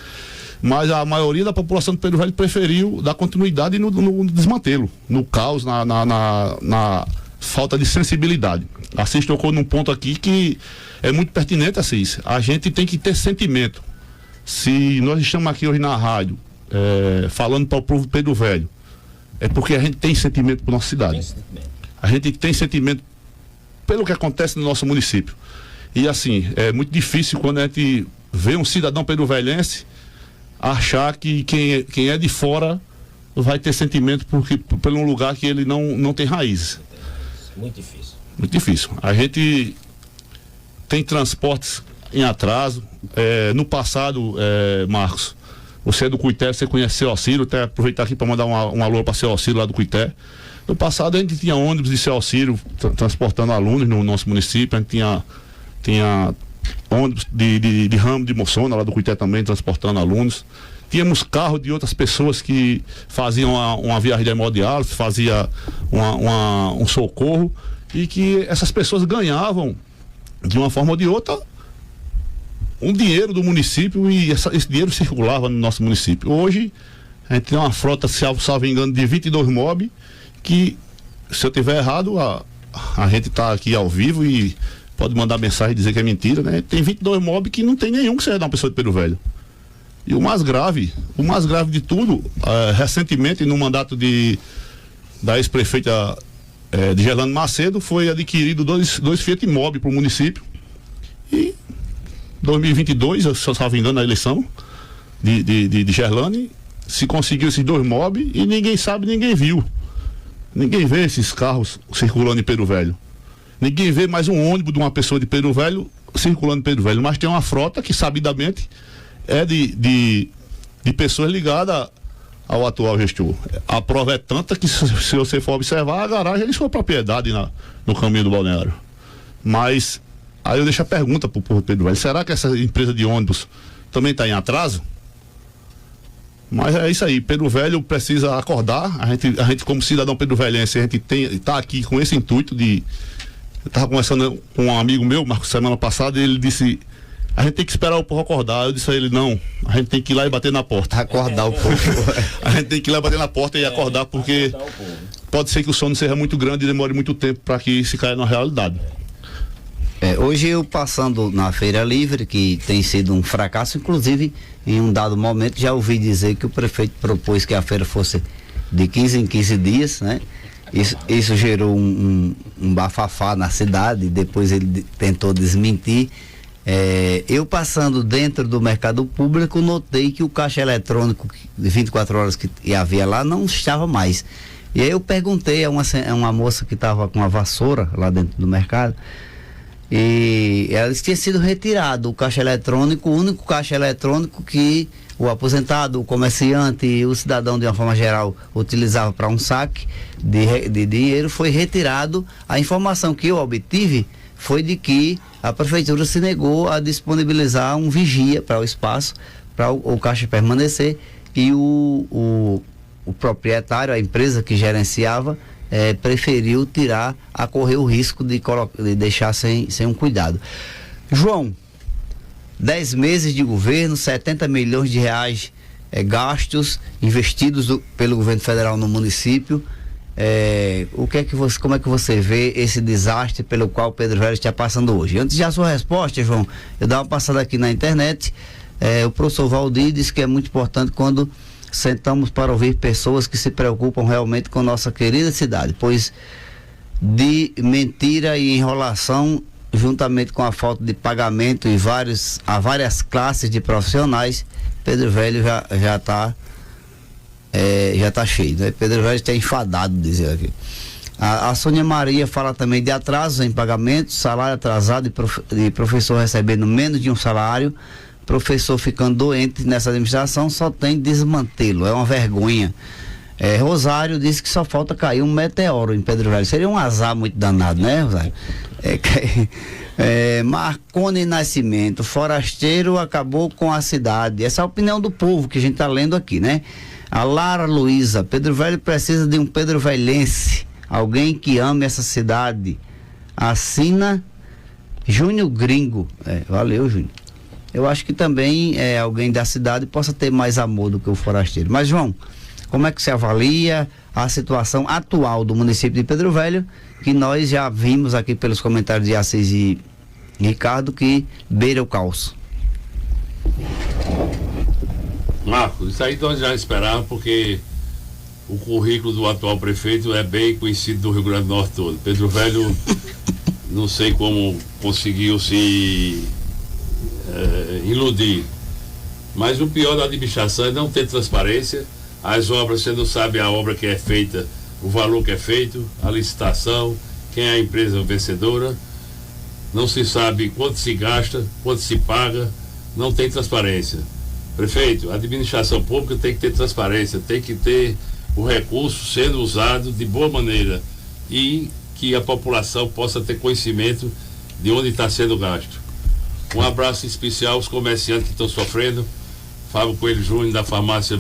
Mas a maioria da população de Pedro Velho preferiu dar continuidade no desmantelo, no caos, na falta de sensibilidade. Assis tocou num ponto aqui que é muito pertinente, Assis. A gente tem que ter sentimento. Se nós estamos aqui hoje na rádio falando para o povo de Pedro Velho, é porque a gente tem sentimento por nossa cidade. A gente tem sentimento pelo que acontece no nosso município. E assim, é muito difícil quando a gente vê um cidadão pedovelhense achar que quem é de fora vai ter sentimento por um lugar que ele não tem raízes. Muito difícil. Muito difícil. A gente tem transportes em atraso. No passado, Marcos, Você é do Cuité, você conhece seu Auxílio, até aproveitar aqui para mandar um alô para seu Auxílio lá do Cuité. No passado a gente tinha ônibus de seu Auxílio transportando alunos no nosso município, a gente tinha ônibus de ramo de Moçona lá do Cuité também transportando alunos. Tínhamos carro de outras pessoas que faziam uma viagem de hemodiálise, fazia um socorro, e que essas pessoas ganhavam de uma forma ou de outra um dinheiro do município, e esse dinheiro circulava no nosso município. Hoje a gente tem uma frota, salvo engano, de 22 mob, que, se eu tiver errado, a gente está aqui ao vivo e pode mandar mensagem e dizer que é mentira, né? Tem 22 mob que não tem nenhum que seja de uma pessoa de Pedro Velho. E o mais grave de tudo, recentemente, no mandato da ex-prefeita de Gerlane Macedo, foi adquirido dois Fiat Mobi para o município. E 2022, se eu não estava engano, na eleição de Gerlane, se conseguiu esses 2 Mobi e ninguém sabe, ninguém viu. Ninguém vê esses carros circulando em Pedro Velho. Ninguém vê mais um ônibus de uma pessoa de Pedro Velho circulando em Pedro Velho. Mas tem uma frota que, sabidamente, é de pessoas ligadas ao atual gestor. A prova é tanta que, se você for observar, a garagem é de sua propriedade no caminho do balneário. Mas aí eu deixo a pergunta para o povo de Pedro Velho: será que essa empresa de ônibus também está em atraso? Mas é isso aí, Pedro Velho precisa acordar. A gente como cidadão pedrovelhense, a gente está aqui com esse intuito de... Eu estava conversando com um amigo meu, Marcos, semana passada, e ele disse: a gente tem que esperar o povo acordar. Eu disse a ele: não, a gente tem que ir lá e bater na porta. Acordar o povo. A gente tem que ir lá bater na porta e acordar, porque pode ser que o sono seja muito grande e demore muito tempo para que se caia na realidade. Hoje eu passando na Feira Livre, que tem sido um fracasso, inclusive em um dado momento já ouvi dizer que o prefeito propôs que a feira fosse de 15 em 15 dias, né? Isso gerou um bafafá na cidade, depois ele tentou desmentir. Eu passando dentro do mercado público, notei que o caixa eletrônico de 24 horas que havia lá não estava mais. E aí eu perguntei a uma moça que estava com uma vassoura lá dentro do mercado, e ela tinha sido retirado o caixa eletrônico, o único caixa eletrônico que o aposentado, o comerciante e o cidadão, de uma forma geral, utilizava para um saque de dinheiro, foi retirado. A informação que eu obtive foi de que a prefeitura se negou a disponibilizar um vigia para o espaço, para o caixa permanecer, e o proprietário, a empresa que gerenciava, preferiu correr o risco de deixar sem um cuidado. João, 10 meses de governo, 70 milhões de reais gastos, investidos pelo governo federal no município. Como é que você vê esse desastre pelo qual Pedro Velho está passando hoje? Antes da sua resposta, João, eu dava uma passada aqui na internet. O professor Valdir disse que é muito importante quando sentamos para ouvir pessoas que se preocupam realmente com nossa querida cidade, pois de mentira e enrolação, juntamente com a falta de pagamento a várias classes de profissionais, Pedro Velho já está cheio, né? Pedro Velho está enfadado, dizer aqui. A Sônia Maria fala também de atrasos em pagamento, salário atrasado e professor recebendo menos de um salário, professor ficando doente nessa administração, só tem desmantê-lo, é uma vergonha. Rosário disse que só falta cair um meteoro em Pedro Velho. Seria um azar muito danado, né, Rosário? Marconi Nascimento: forasteiro acabou com a cidade. Essa é a opinião do povo que a gente está lendo aqui, né? A Lara Luiza: Pedro Velho precisa de um Pedro Velhense, alguém que ame essa cidade. Assina Júnior Gringo. Valeu, Júnior. Eu acho que também alguém da cidade possa ter mais amor do que o forasteiro. Mas, João, como é que você avalia a situação atual do município de Pedro Velho, que nós já vimos aqui pelos comentários de Assis e Ricardo, que beira o caos? Marcos, isso aí nós já esperávamos, porque o currículo do atual prefeito é bem conhecido do Rio Grande do Norte todo. Pedro Velho, não sei como conseguiu se iludir, mas o pior da administração é não ter transparência. As obras, você não sabe a obra que é feita, o valor que é feito, a licitação, quem é a empresa vencedora, não se sabe quanto se gasta, quanto se paga, não tem transparência. Prefeito, a administração pública tem que ter transparência, tem que ter o recurso sendo usado de boa maneira e que a população possa ter conhecimento de onde está sendo gasto. Um abraço especial aos comerciantes que estão sofrendo. Fábio Coelho Júnior da farmácia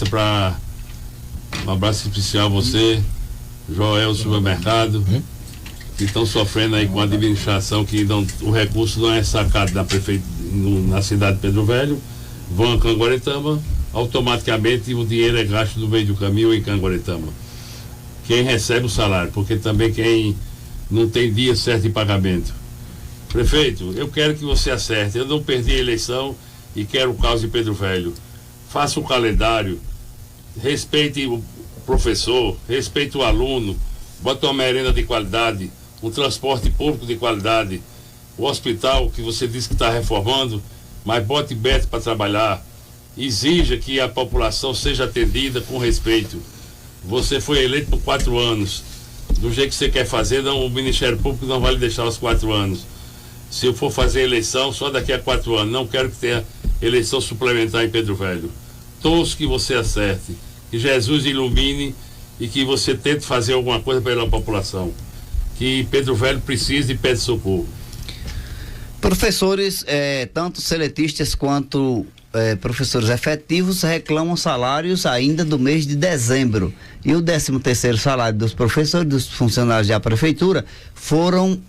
para um abraço especial a você, Joel Supermercado, que estão sofrendo aí com a administração, que o recurso não é sacado na cidade de Pedro Velho, vão a Canguaretama, automaticamente o dinheiro é gasto no meio do caminho em Canguaretama. Quem recebe o salário, porque também quem não tem dia certo de pagamento. Prefeito, eu quero que você acerte. Eu não perdi a eleição e quero o caos de Pedro Velho. Faça um calendário, respeite o professor, respeite o aluno, bota uma merenda de qualidade, um transporte público de qualidade, o hospital que você disse que está reformando, mas bote Beto para trabalhar, exija que a população seja atendida com respeito. Você foi eleito por 4 anos, do jeito que você quer fazer, o Ministério Público não vai lhe deixar os 4 anos. Se eu for fazer eleição, só daqui a 4 anos. Não quero que tenha eleição suplementar em Pedro Velho. Torço que você acerte, que Jesus ilumine e que você tente fazer alguma coisa pela população. Que Pedro Velho precise e pede socorro. Professores, tanto seletistas quanto professores efetivos, reclamam salários ainda do mês de dezembro. E o 13º salário dos professores, dos funcionários da prefeitura, foram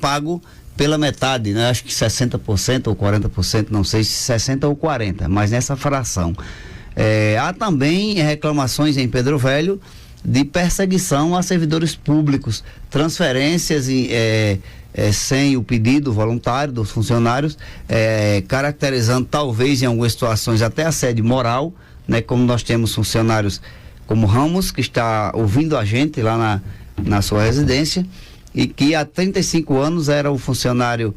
pago pela metade, né? Acho que 60% ou 40%, não sei se 60% ou 40%, mas nessa fração. Há também reclamações em Pedro Velho de perseguição a servidores públicos, transferências sem o pedido voluntário dos funcionários, caracterizando talvez em algumas situações até assédio moral, né? Como nós temos funcionários como Ramos, que está ouvindo a gente lá na sua residência, e que há 35 anos era o funcionário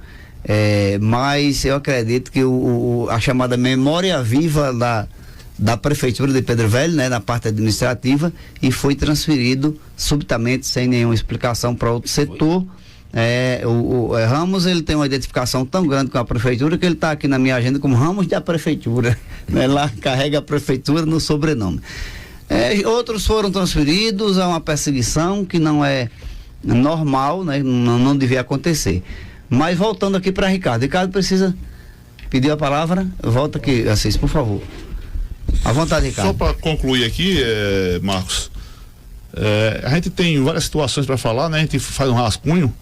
mais, eu acredito que a chamada memória viva da prefeitura de Pedro Velho, né, na parte administrativa, e foi transferido subitamente, sem nenhuma explicação, para outro setor. O Ramos, ele tem uma identificação tão grande com a prefeitura que ele está aqui na minha agenda como Ramos da prefeitura, né? Lá carrega a prefeitura no sobrenome. Outros foram transferidos a uma perseguição que não é normal, né? Não devia acontecer. Mas voltando aqui para Ricardo. Ricardo precisa pedir a palavra. Volta aqui, Assis, por favor. À vontade, Ricardo. Só para concluir aqui, Marcos, a gente tem várias situações para falar, né? A gente faz um rascunho.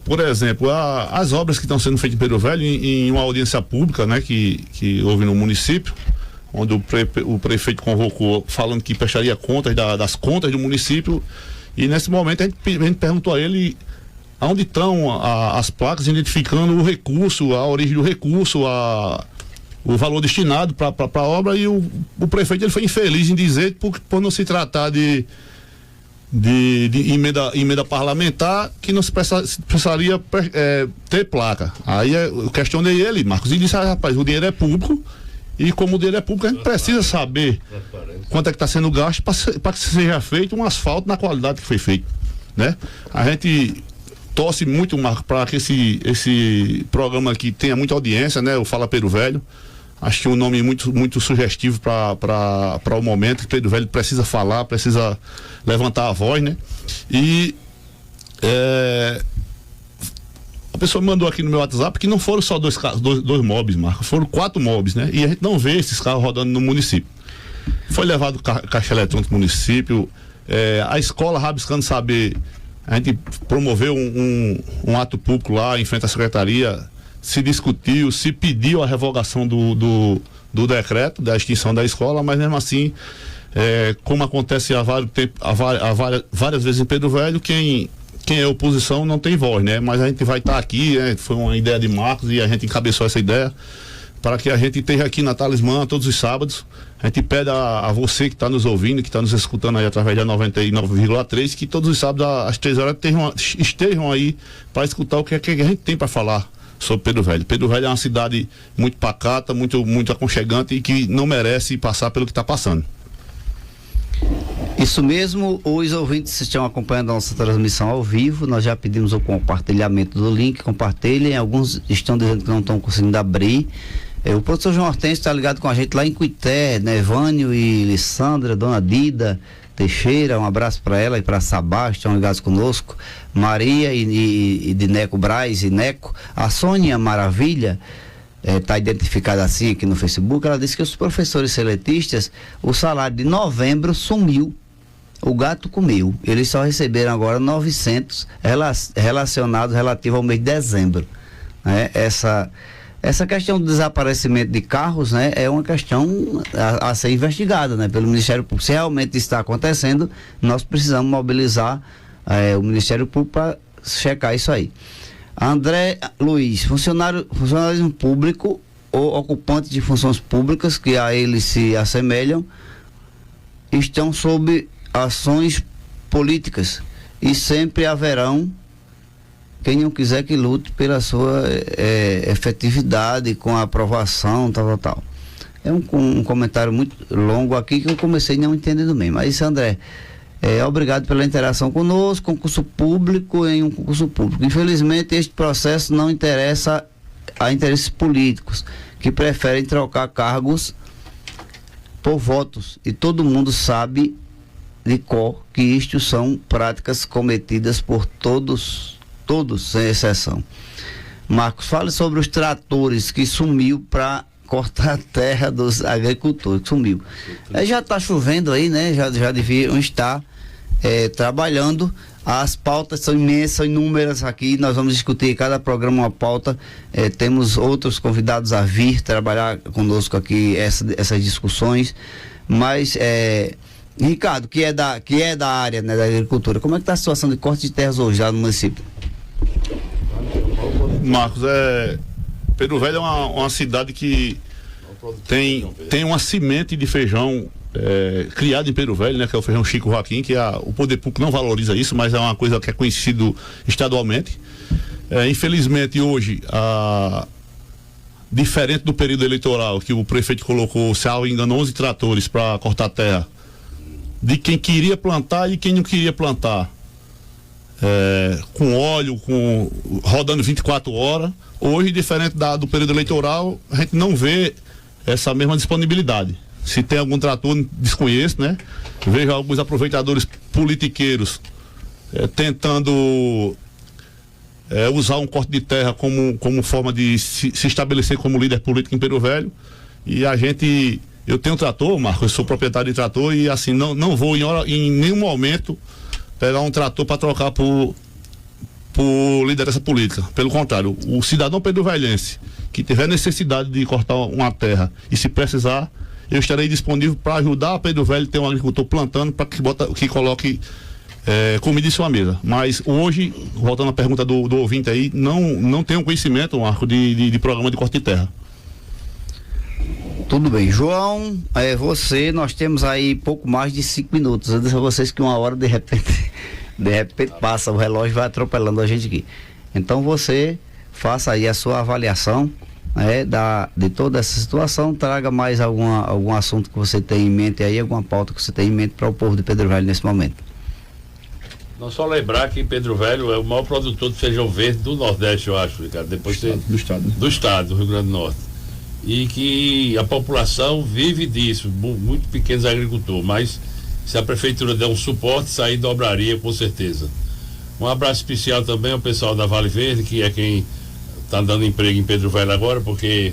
Por exemplo, as obras que estão sendo feitas em Pedro Velho, em uma audiência pública, né, que houve no município, onde o prefeito convocou falando que prestaria contas das contas do município, e nesse momento a gente perguntou a ele aonde estão as placas identificando o recurso, a origem do recurso, o valor destinado para a obra, e o prefeito ele foi infeliz em dizer por não se tratar de emenda parlamentar, que não se precisaria ter placa. Aí eu questionei ele, Marcos, e disse: rapaz, o dinheiro é público, e como o dinheiro é público, a gente precisa saber quanto é que está sendo gasto para que seja feito um asfalto na qualidade que foi feito, né? A gente torce muito, Marcos, para que esse programa aqui tenha muita audiência, né? O Fala Pedro Velho. Acho que é um nome muito, muito sugestivo para o momento que Pedro Velho precisa falar, precisa levantar a voz, né? E a pessoa me mandou aqui no meu WhatsApp que não foram só dois mobs, Marcos, foram 4 mobs, né? E a gente não vê esses carros rodando no município. Foi levado caixa eletrônico no município, a escola rabiscando saber, a gente promoveu um ato público lá em frente à secretaria, se discutiu, se pediu a revogação do decreto da extinção da escola, mas mesmo assim, como acontece várias vezes em Pedro Velho, quem é oposição não tem voz, né? Mas a gente vai estar aqui, foi uma ideia de Marcos e a gente encabeçou essa ideia para que a gente esteja aqui na Talismã todos os sábados. A gente pede a você que está nos ouvindo, que está nos escutando aí através da 99,3, que todos os sábados às 3 horas estejam aí para escutar o que a gente tem para falar sobre Pedro Velho. Pedro Velho é uma cidade muito pacata, muito, muito aconchegante e que não merece passar pelo que está passando. Isso mesmo, os ouvintes estão acompanhando a nossa transmissão ao vivo, nós já pedimos o compartilhamento do link, compartilhem, alguns estão dizendo que não estão conseguindo abrir. O professor João Hortêncio está ligado com a gente lá em Cuité, né? Vânio e Lissandra, Dona Dida Teixeira, um abraço para ela e para Sabá, estão ligados conosco, Maria e de Neco Braz e Neco, a Sônia Maravilha, está identificada assim aqui no Facebook, ela disse que os professores seletistas, o salário de novembro sumiu. O gato comeu. Eles só receberam agora 900 relacionados relativo ao mês de dezembro. Né? Essa questão do desaparecimento de carros, né, é uma questão a ser investigada, né, pelo Ministério Público. Se realmente está acontecendo, nós precisamos mobilizar o Ministério Público para checar isso aí. André Luiz, funcionário público ou ocupantes de funções públicas que a eles se assemelham estão sob ações políticas e sempre haverão quem não quiser que lute pela sua efetividade com a aprovação, tal. É um comentário muito longo aqui que eu comecei não entendendo bem, mas André, obrigado pela interação conosco, concurso público em um concurso público. Infelizmente este processo não interessa a interesses políticos que preferem trocar cargos por votos, e todo mundo sabe de cor que isto são práticas cometidas por todos, sem exceção. Marcos, fale sobre os tratores que sumiu para cortar a terra dos agricultores, que sumiu. Já está chovendo aí, né? Já deviam estar trabalhando. As pautas são imensas, são inúmeras aqui, nós vamos discutir cada programa uma pauta, temos outros convidados a vir trabalhar conosco aqui essas discussões, mas Ricardo, que é da área, né, da agricultura, como é que está a situação de corte de terras hoje lá no município? Marcos, Pedro Velho é uma cidade que tem uma semente de feijão criado em Pedro Velho, né, que é o feijão Chico Joaquim, que o poder público não valoriza isso, mas é uma coisa que é conhecido estadualmente. Infelizmente hoje, diferente do período eleitoral, que o prefeito colocou, se não me engano, 11 tratores para cortar terra de quem queria plantar e quem não queria plantar, com óleo, rodando 24 horas. Hoje, diferente do período eleitoral, a gente não vê essa mesma disponibilidade. Se tem algum trator, desconheço, né? Vejo alguns aproveitadores politiqueiros tentando usar um corte de terra como forma de se estabelecer como líder político em Pedro Velho. E eu tenho trator, Marcos, eu sou proprietário de trator e assim, não vou em nenhum momento pegar um trator para trocar por liderança política. Pelo contrário, o cidadão pedrovelhense que tiver necessidade de cortar uma terra e se precisar, eu estarei disponível para ajudar a Pedro Velho a ter um agricultor plantando para que coloque comida em sua mesa. Mas hoje, voltando à pergunta do ouvinte aí, não tenho conhecimento, Marcos, de programa de corte de terra. Tudo bem, João, nós temos aí pouco mais de 5 minutos. Eu disse a vocês que uma hora de repente passa, o relógio vai atropelando a gente aqui. Então você faça aí a sua avaliação de toda essa situação, traga mais algum assunto que você tem em mente aí, alguma pauta que você tem em mente para o povo de Pedro Velho nesse momento. Não só lembrar que Pedro Velho é o maior produtor de feijão verde do Nordeste, eu acho, Ricardo, do estado do Rio Grande do Norte. E que a população vive disso, muito pequenos agricultores, mas se a prefeitura der um suporte, isso aí dobraria com certeza. Um abraço especial também ao pessoal da Vale Verde, que é quem está dando emprego em Pedro Velho agora, porque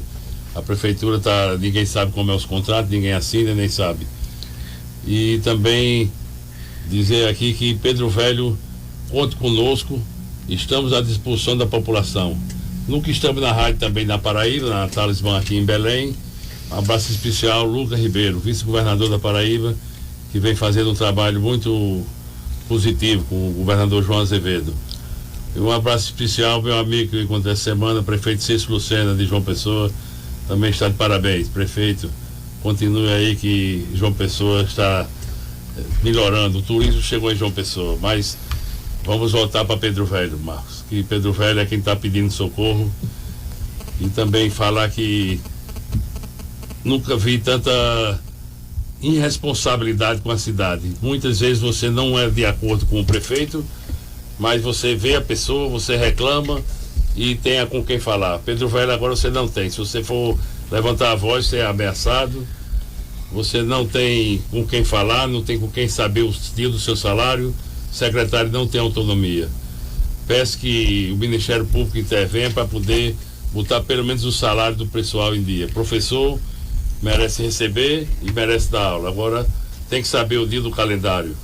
a prefeitura ninguém sabe como é os contratos, ninguém assina, nem sabe. E também dizer aqui que Pedro Velho, conte conosco, estamos à disposição da população. Nunca estamos na rádio também na Paraíba, na Talismã aqui em Belém. Um abraço especial, Lucas Ribeiro, vice-governador da Paraíba, que vem fazendo um trabalho muito positivo com o governador João Azevedo. E um abraço especial ao meu amigo que eu encontrei essa semana, prefeito Cícero Lucena de João Pessoa, também está de parabéns, prefeito. Continue aí que João Pessoa está melhorando, o turismo chegou em João Pessoa, mas vamos voltar para Pedro Velho, Marcos, que Pedro Velho é quem está pedindo socorro. E também falar que nunca vi tanta irresponsabilidade com a cidade. Muitas vezes você não é de acordo com o prefeito, mas você vê a pessoa, você reclama e tenha com quem falar. Pedro Velho agora você não tem. Se você for levantar a voz, você é ameaçado. Você não tem com quem falar, não tem com quem saber o dia do seu salário. O secretário não tem autonomia. Peço que o Ministério Público intervenha para poder botar pelo menos o salário do pessoal em dia. Professor merece receber e merece dar aula. Agora tem que saber o dia do calendário.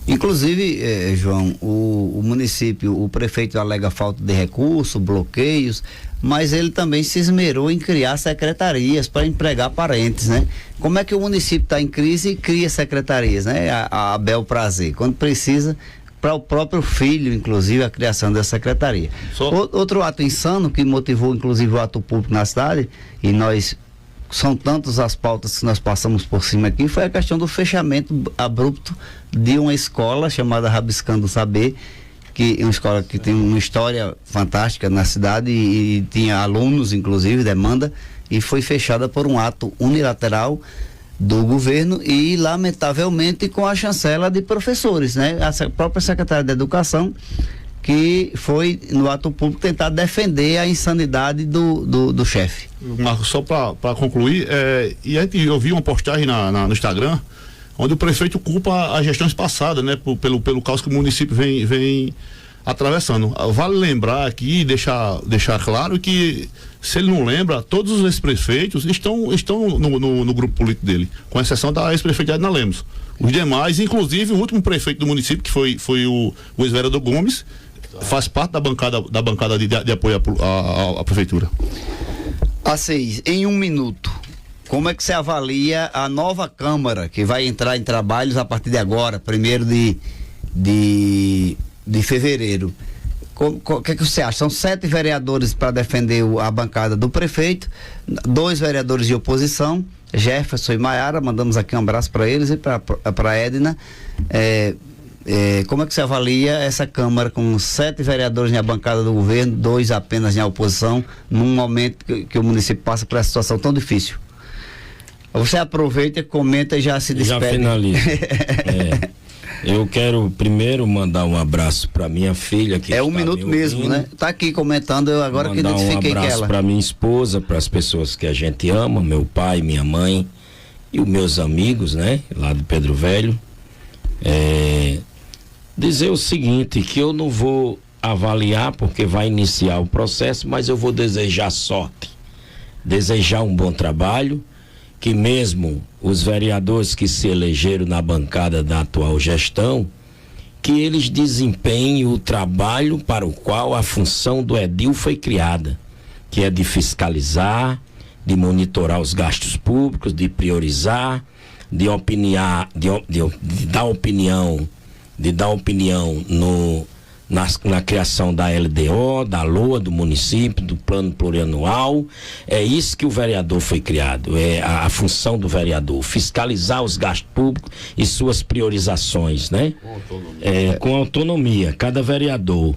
Inclusive, João, o município, o prefeito alega falta de recursos, bloqueios, mas ele também se esmerou em criar secretarias para empregar parentes, né? Como é que o município está em crise e cria secretarias, né? A bel prazer, quando precisa, para o próprio filho, inclusive, a criação dessa secretaria. Outro ato insano que motivou, inclusive, o ato público na cidade, e são tantas as pautas que nós passamos por cima aqui, foi a questão do fechamento abrupto de uma escola chamada Rabiscando Saber, que é uma escola que tem uma história fantástica na cidade e tinha alunos, inclusive, demanda, e foi fechada por um ato unilateral do governo e, lamentavelmente, com a chancela de professores, né? A própria secretária de Educação, que foi no ato público tentar defender a insanidade do chefe. Marcos, só para concluir, eu vi uma postagem no Instagram onde o prefeito culpa as gestões passadas, né, pelo caos que o município vem atravessando. Vale lembrar aqui, deixar claro que, se ele não lembra, todos esses prefeitos estão no grupo político dele, com exceção da ex-prefeita Edna Lemos. Os demais, inclusive o último prefeito do município, que foi o ex-vereador Gomes, faz parte da bancada de apoio à prefeitura. A6, em 1 minuto, como é que você avalia a nova Câmara que vai entrar em trabalhos a partir de agora, 1º de fevereiro? O que é que você acha? São 7 vereadores para defender a bancada do prefeito, 2 vereadores de oposição, Jefferson e Maiara, mandamos aqui um abraço para eles e para a Edna. Como é que você avalia essa Câmara com 7 vereadores na bancada do governo, 2 apenas na oposição, num momento que o município passa por essa situação tão difícil? Você aproveita, comenta e já se despede. Já finaliza. Eu quero primeiro mandar um abraço para minha filha que 1 minuto mesmo, né? Tá aqui comentando, eu agora que identifiquei que ela. Mandar um abraço para minha esposa, para as pessoas que a gente ama, meu pai, minha mãe e os meus amigos, né? Lá do Pedro Velho. Dizer o seguinte, que eu não vou avaliar porque vai iniciar o processo, mas eu vou desejar sorte, desejar um bom trabalho, que mesmo os vereadores que se elegeram na bancada da atual gestão, que eles desempenhem o trabalho para o qual a função do edil foi criada, que é de fiscalizar, de monitorar os gastos públicos, de priorizar, de dar opinião na criação da LDO, da LOA, do município, do plano plurianual. É isso que o vereador foi criado, é a função do vereador, fiscalizar os gastos públicos e suas priorizações, né? Com autonomia, cada vereador.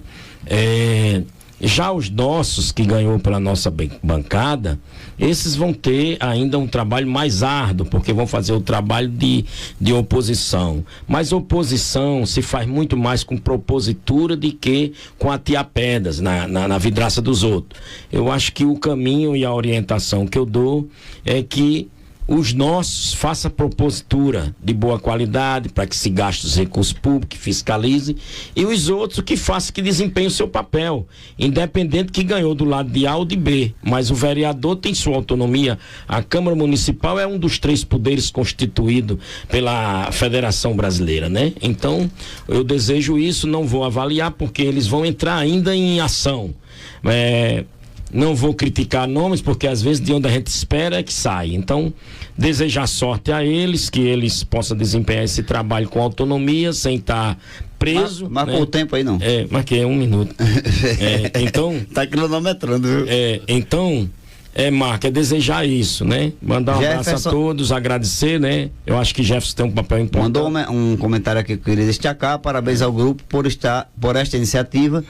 Já os nossos que ganhou pela nossa bancada, esses vão ter ainda um trabalho mais árduo, porque vão fazer o trabalho de oposição. Mas oposição se faz muito mais com propositura do que com atear pedras na vidraça dos outros. Eu acho que o caminho e a orientação que eu dou é que os nossos façam propositura de boa qualidade para que se gaste os recursos públicos, que fiscalize, e os outros que façam, que desempenhem o seu papel, independente que ganhou do lado de A ou de B, mas o vereador tem sua autonomia. A Câmara Municipal é um dos 3 poderes constituído pela Federação Brasileira, né? Então, eu desejo isso, não vou avaliar porque eles vão entrar ainda em ação. Não vou criticar nomes, porque às vezes de onde a gente espera é que sai. Então, desejar sorte a eles, que eles possam desempenhar esse trabalho com autonomia, sem estar preso. Marcou, né? O tempo aí, não? Marquei 1 minuto. Então. Tá cronometrando, viu? Então, Marco, é desejar isso, né? Mandar um abraço a todos, agradecer, né? Eu acho que Jefferson tem um papel importante. Mandou um comentário aqui que eu queria destacar. Parabéns ao grupo por esta iniciativa.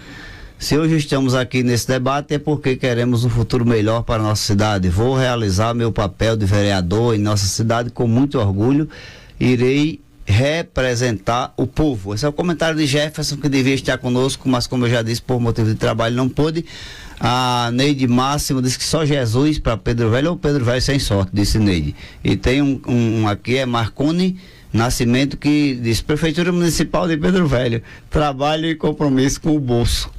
Se hoje estamos aqui nesse debate é porque queremos um futuro melhor para a nossa cidade. Vou realizar meu papel de vereador em nossa cidade com muito orgulho. Irei representar o povo. Esse é o comentário de Jefferson, que devia estar conosco, mas como eu já disse, por motivo de trabalho não pôde. A Neide Máximo disse que só Jesus para Pedro Velho, ou Pedro Velho sem sorte, disse Neide. E tem um aqui, é Marconi Nascimento, que diz: Prefeitura Municipal de Pedro Velho, trabalho e compromisso com o bolso.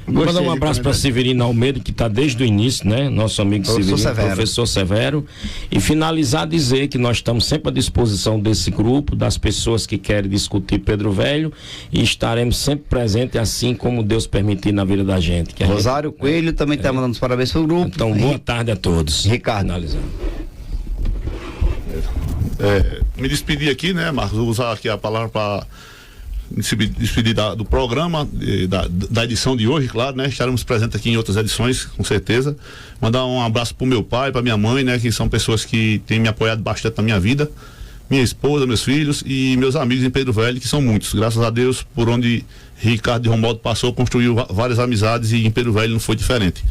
Mandar um abraço para Severino Almeida, que está desde o início, né? Nosso amigo professor Severo. E finalizar dizer que nós estamos sempre à disposição desse grupo, das pessoas que querem discutir Pedro Velho, e estaremos sempre presentes, assim como Deus permitir na vida da gente. Rosário Coelho também está mandando os parabéns para o grupo. Então, boa tarde a todos. Ricardo. Finalizando. Me despedir aqui, né, Marcos? Vou usar aqui a palavra para me despedir do programa, da edição de hoje, claro, né? Estaremos presentes aqui em outras edições, com certeza. Mandar um abraço pro meu pai, pra minha mãe, né? Que são pessoas que têm me apoiado bastante na minha vida. Minha esposa, meus filhos e meus amigos em Pedro Velho, que são muitos. Graças a Deus, por onde Ricardo de Romualdo passou, construiu várias amizades, e em Pedro Velho não foi diferente.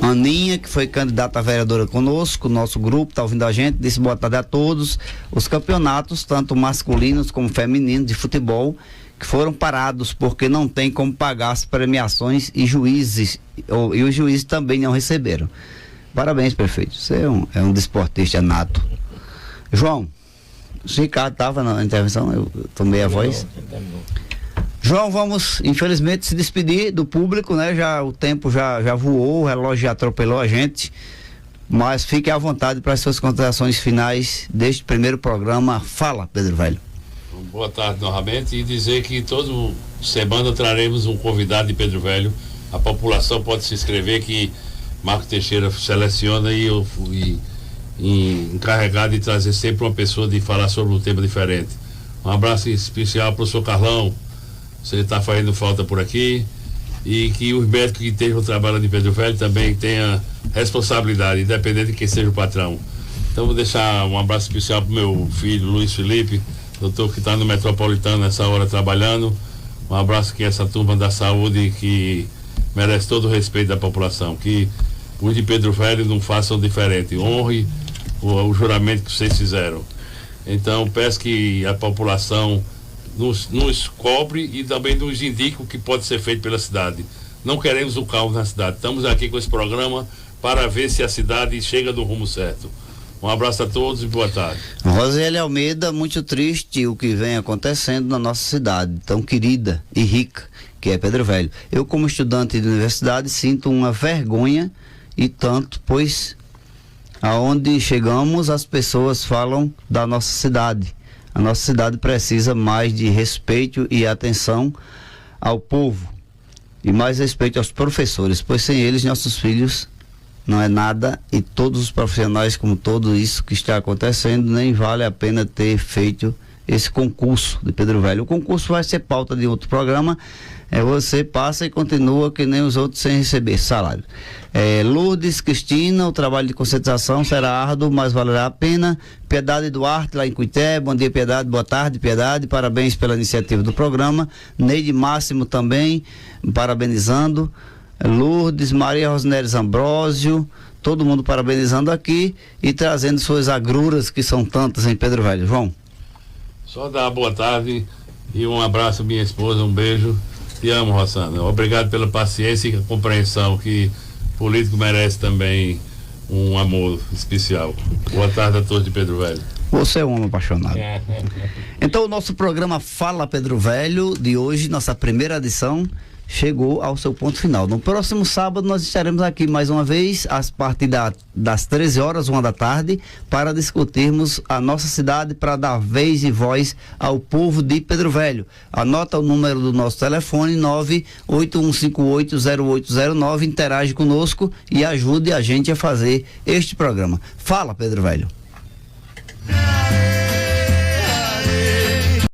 Aninha, que foi candidata a vereadora conosco, nosso grupo está ouvindo a gente, disse boa tarde a todos. Os campeonatos, tanto masculinos como femininos de futebol, que foram parados porque não tem como pagar as premiações, e os juízes também não receberam. Parabéns, prefeito, você é um desportista nato. João, o Ricardo estava na intervenção, eu tomei a voz. João, vamos infelizmente se despedir do público, né? O tempo já voou, o relógio já atropelou a gente, mas fique à vontade para as suas considerações finais deste primeiro programa. Fala, Pedro Velho. Boa tarde novamente, e dizer que toda semana traremos um convidado de Pedro Velho. A população pode se inscrever, que Marco Teixeira seleciona, e eu fui encarregado de trazer sempre uma pessoa de falar sobre um tema diferente. Um abraço especial para o professor Carlão. Você está fazendo falta por aqui, e que os médicos que estejam trabalhando em Pedro Velho também tenham responsabilidade, independente de quem seja o patrão. Então vou deixar um abraço especial para o meu filho Luiz Felipe, doutor, que está no Metropolitano nessa hora trabalhando. Um abraço aqui a essa turma da saúde, que merece todo o respeito da população, que os de Pedro Velho não façam diferente, honre o juramento que vocês fizeram. Então peço que a população nos cobre e também nos indique o que pode ser feito pela cidade. Não queremos o caos na cidade. Estamos aqui com esse programa para ver se a cidade chega no rumo certo. Um abraço a todos e boa tarde. Roseli Almeida, muito triste o que vem acontecendo na nossa cidade, tão querida e rica, que é Pedro Velho. Eu, como estudante de universidade, sinto uma vergonha e tanto, pois aonde chegamos as pessoas falam da nossa cidade. A nossa cidade precisa mais de respeito e atenção ao povo, e mais respeito aos professores, pois sem eles nossos filhos não é nada, e todos os profissionais, como tudo isso que está acontecendo, nem vale a pena ter feito esse concurso de Pedro Velho. O concurso vai ser pauta de outro programa. Você passa e continua que nem os outros sem receber salário. Lourdes Cristina, o trabalho de conscientização será árduo, mas valerá a pena. Piedade Duarte, lá em Cuité, bom dia, Piedade, boa tarde, Piedade, parabéns pela iniciativa do programa. Neide Máximo também, parabenizando. Lourdes, Maria Rosneres Ambrósio, todo mundo parabenizando aqui e trazendo suas agruras, que são tantas em Pedro Velho. João? Só dar uma boa tarde e um abraço à minha esposa, um beijo. Te amo, Rossana. Obrigado pela paciência e compreensão, que político merece também um amor especial. Boa tarde a todos de Pedro Velho. Você é um homem apaixonado. Então o nosso programa Fala Pedro Velho de hoje, nossa primeira edição, chegou ao seu ponto final. No próximo sábado nós estaremos aqui mais uma vez, a partir das 13 horas, 1 da tarde, para discutirmos a nossa cidade, para dar vez e voz ao povo de Pedro Velho. Anota o número do nosso telefone, 981580809, interage conosco e ajude a gente a fazer este programa. Fala, Pedro Velho.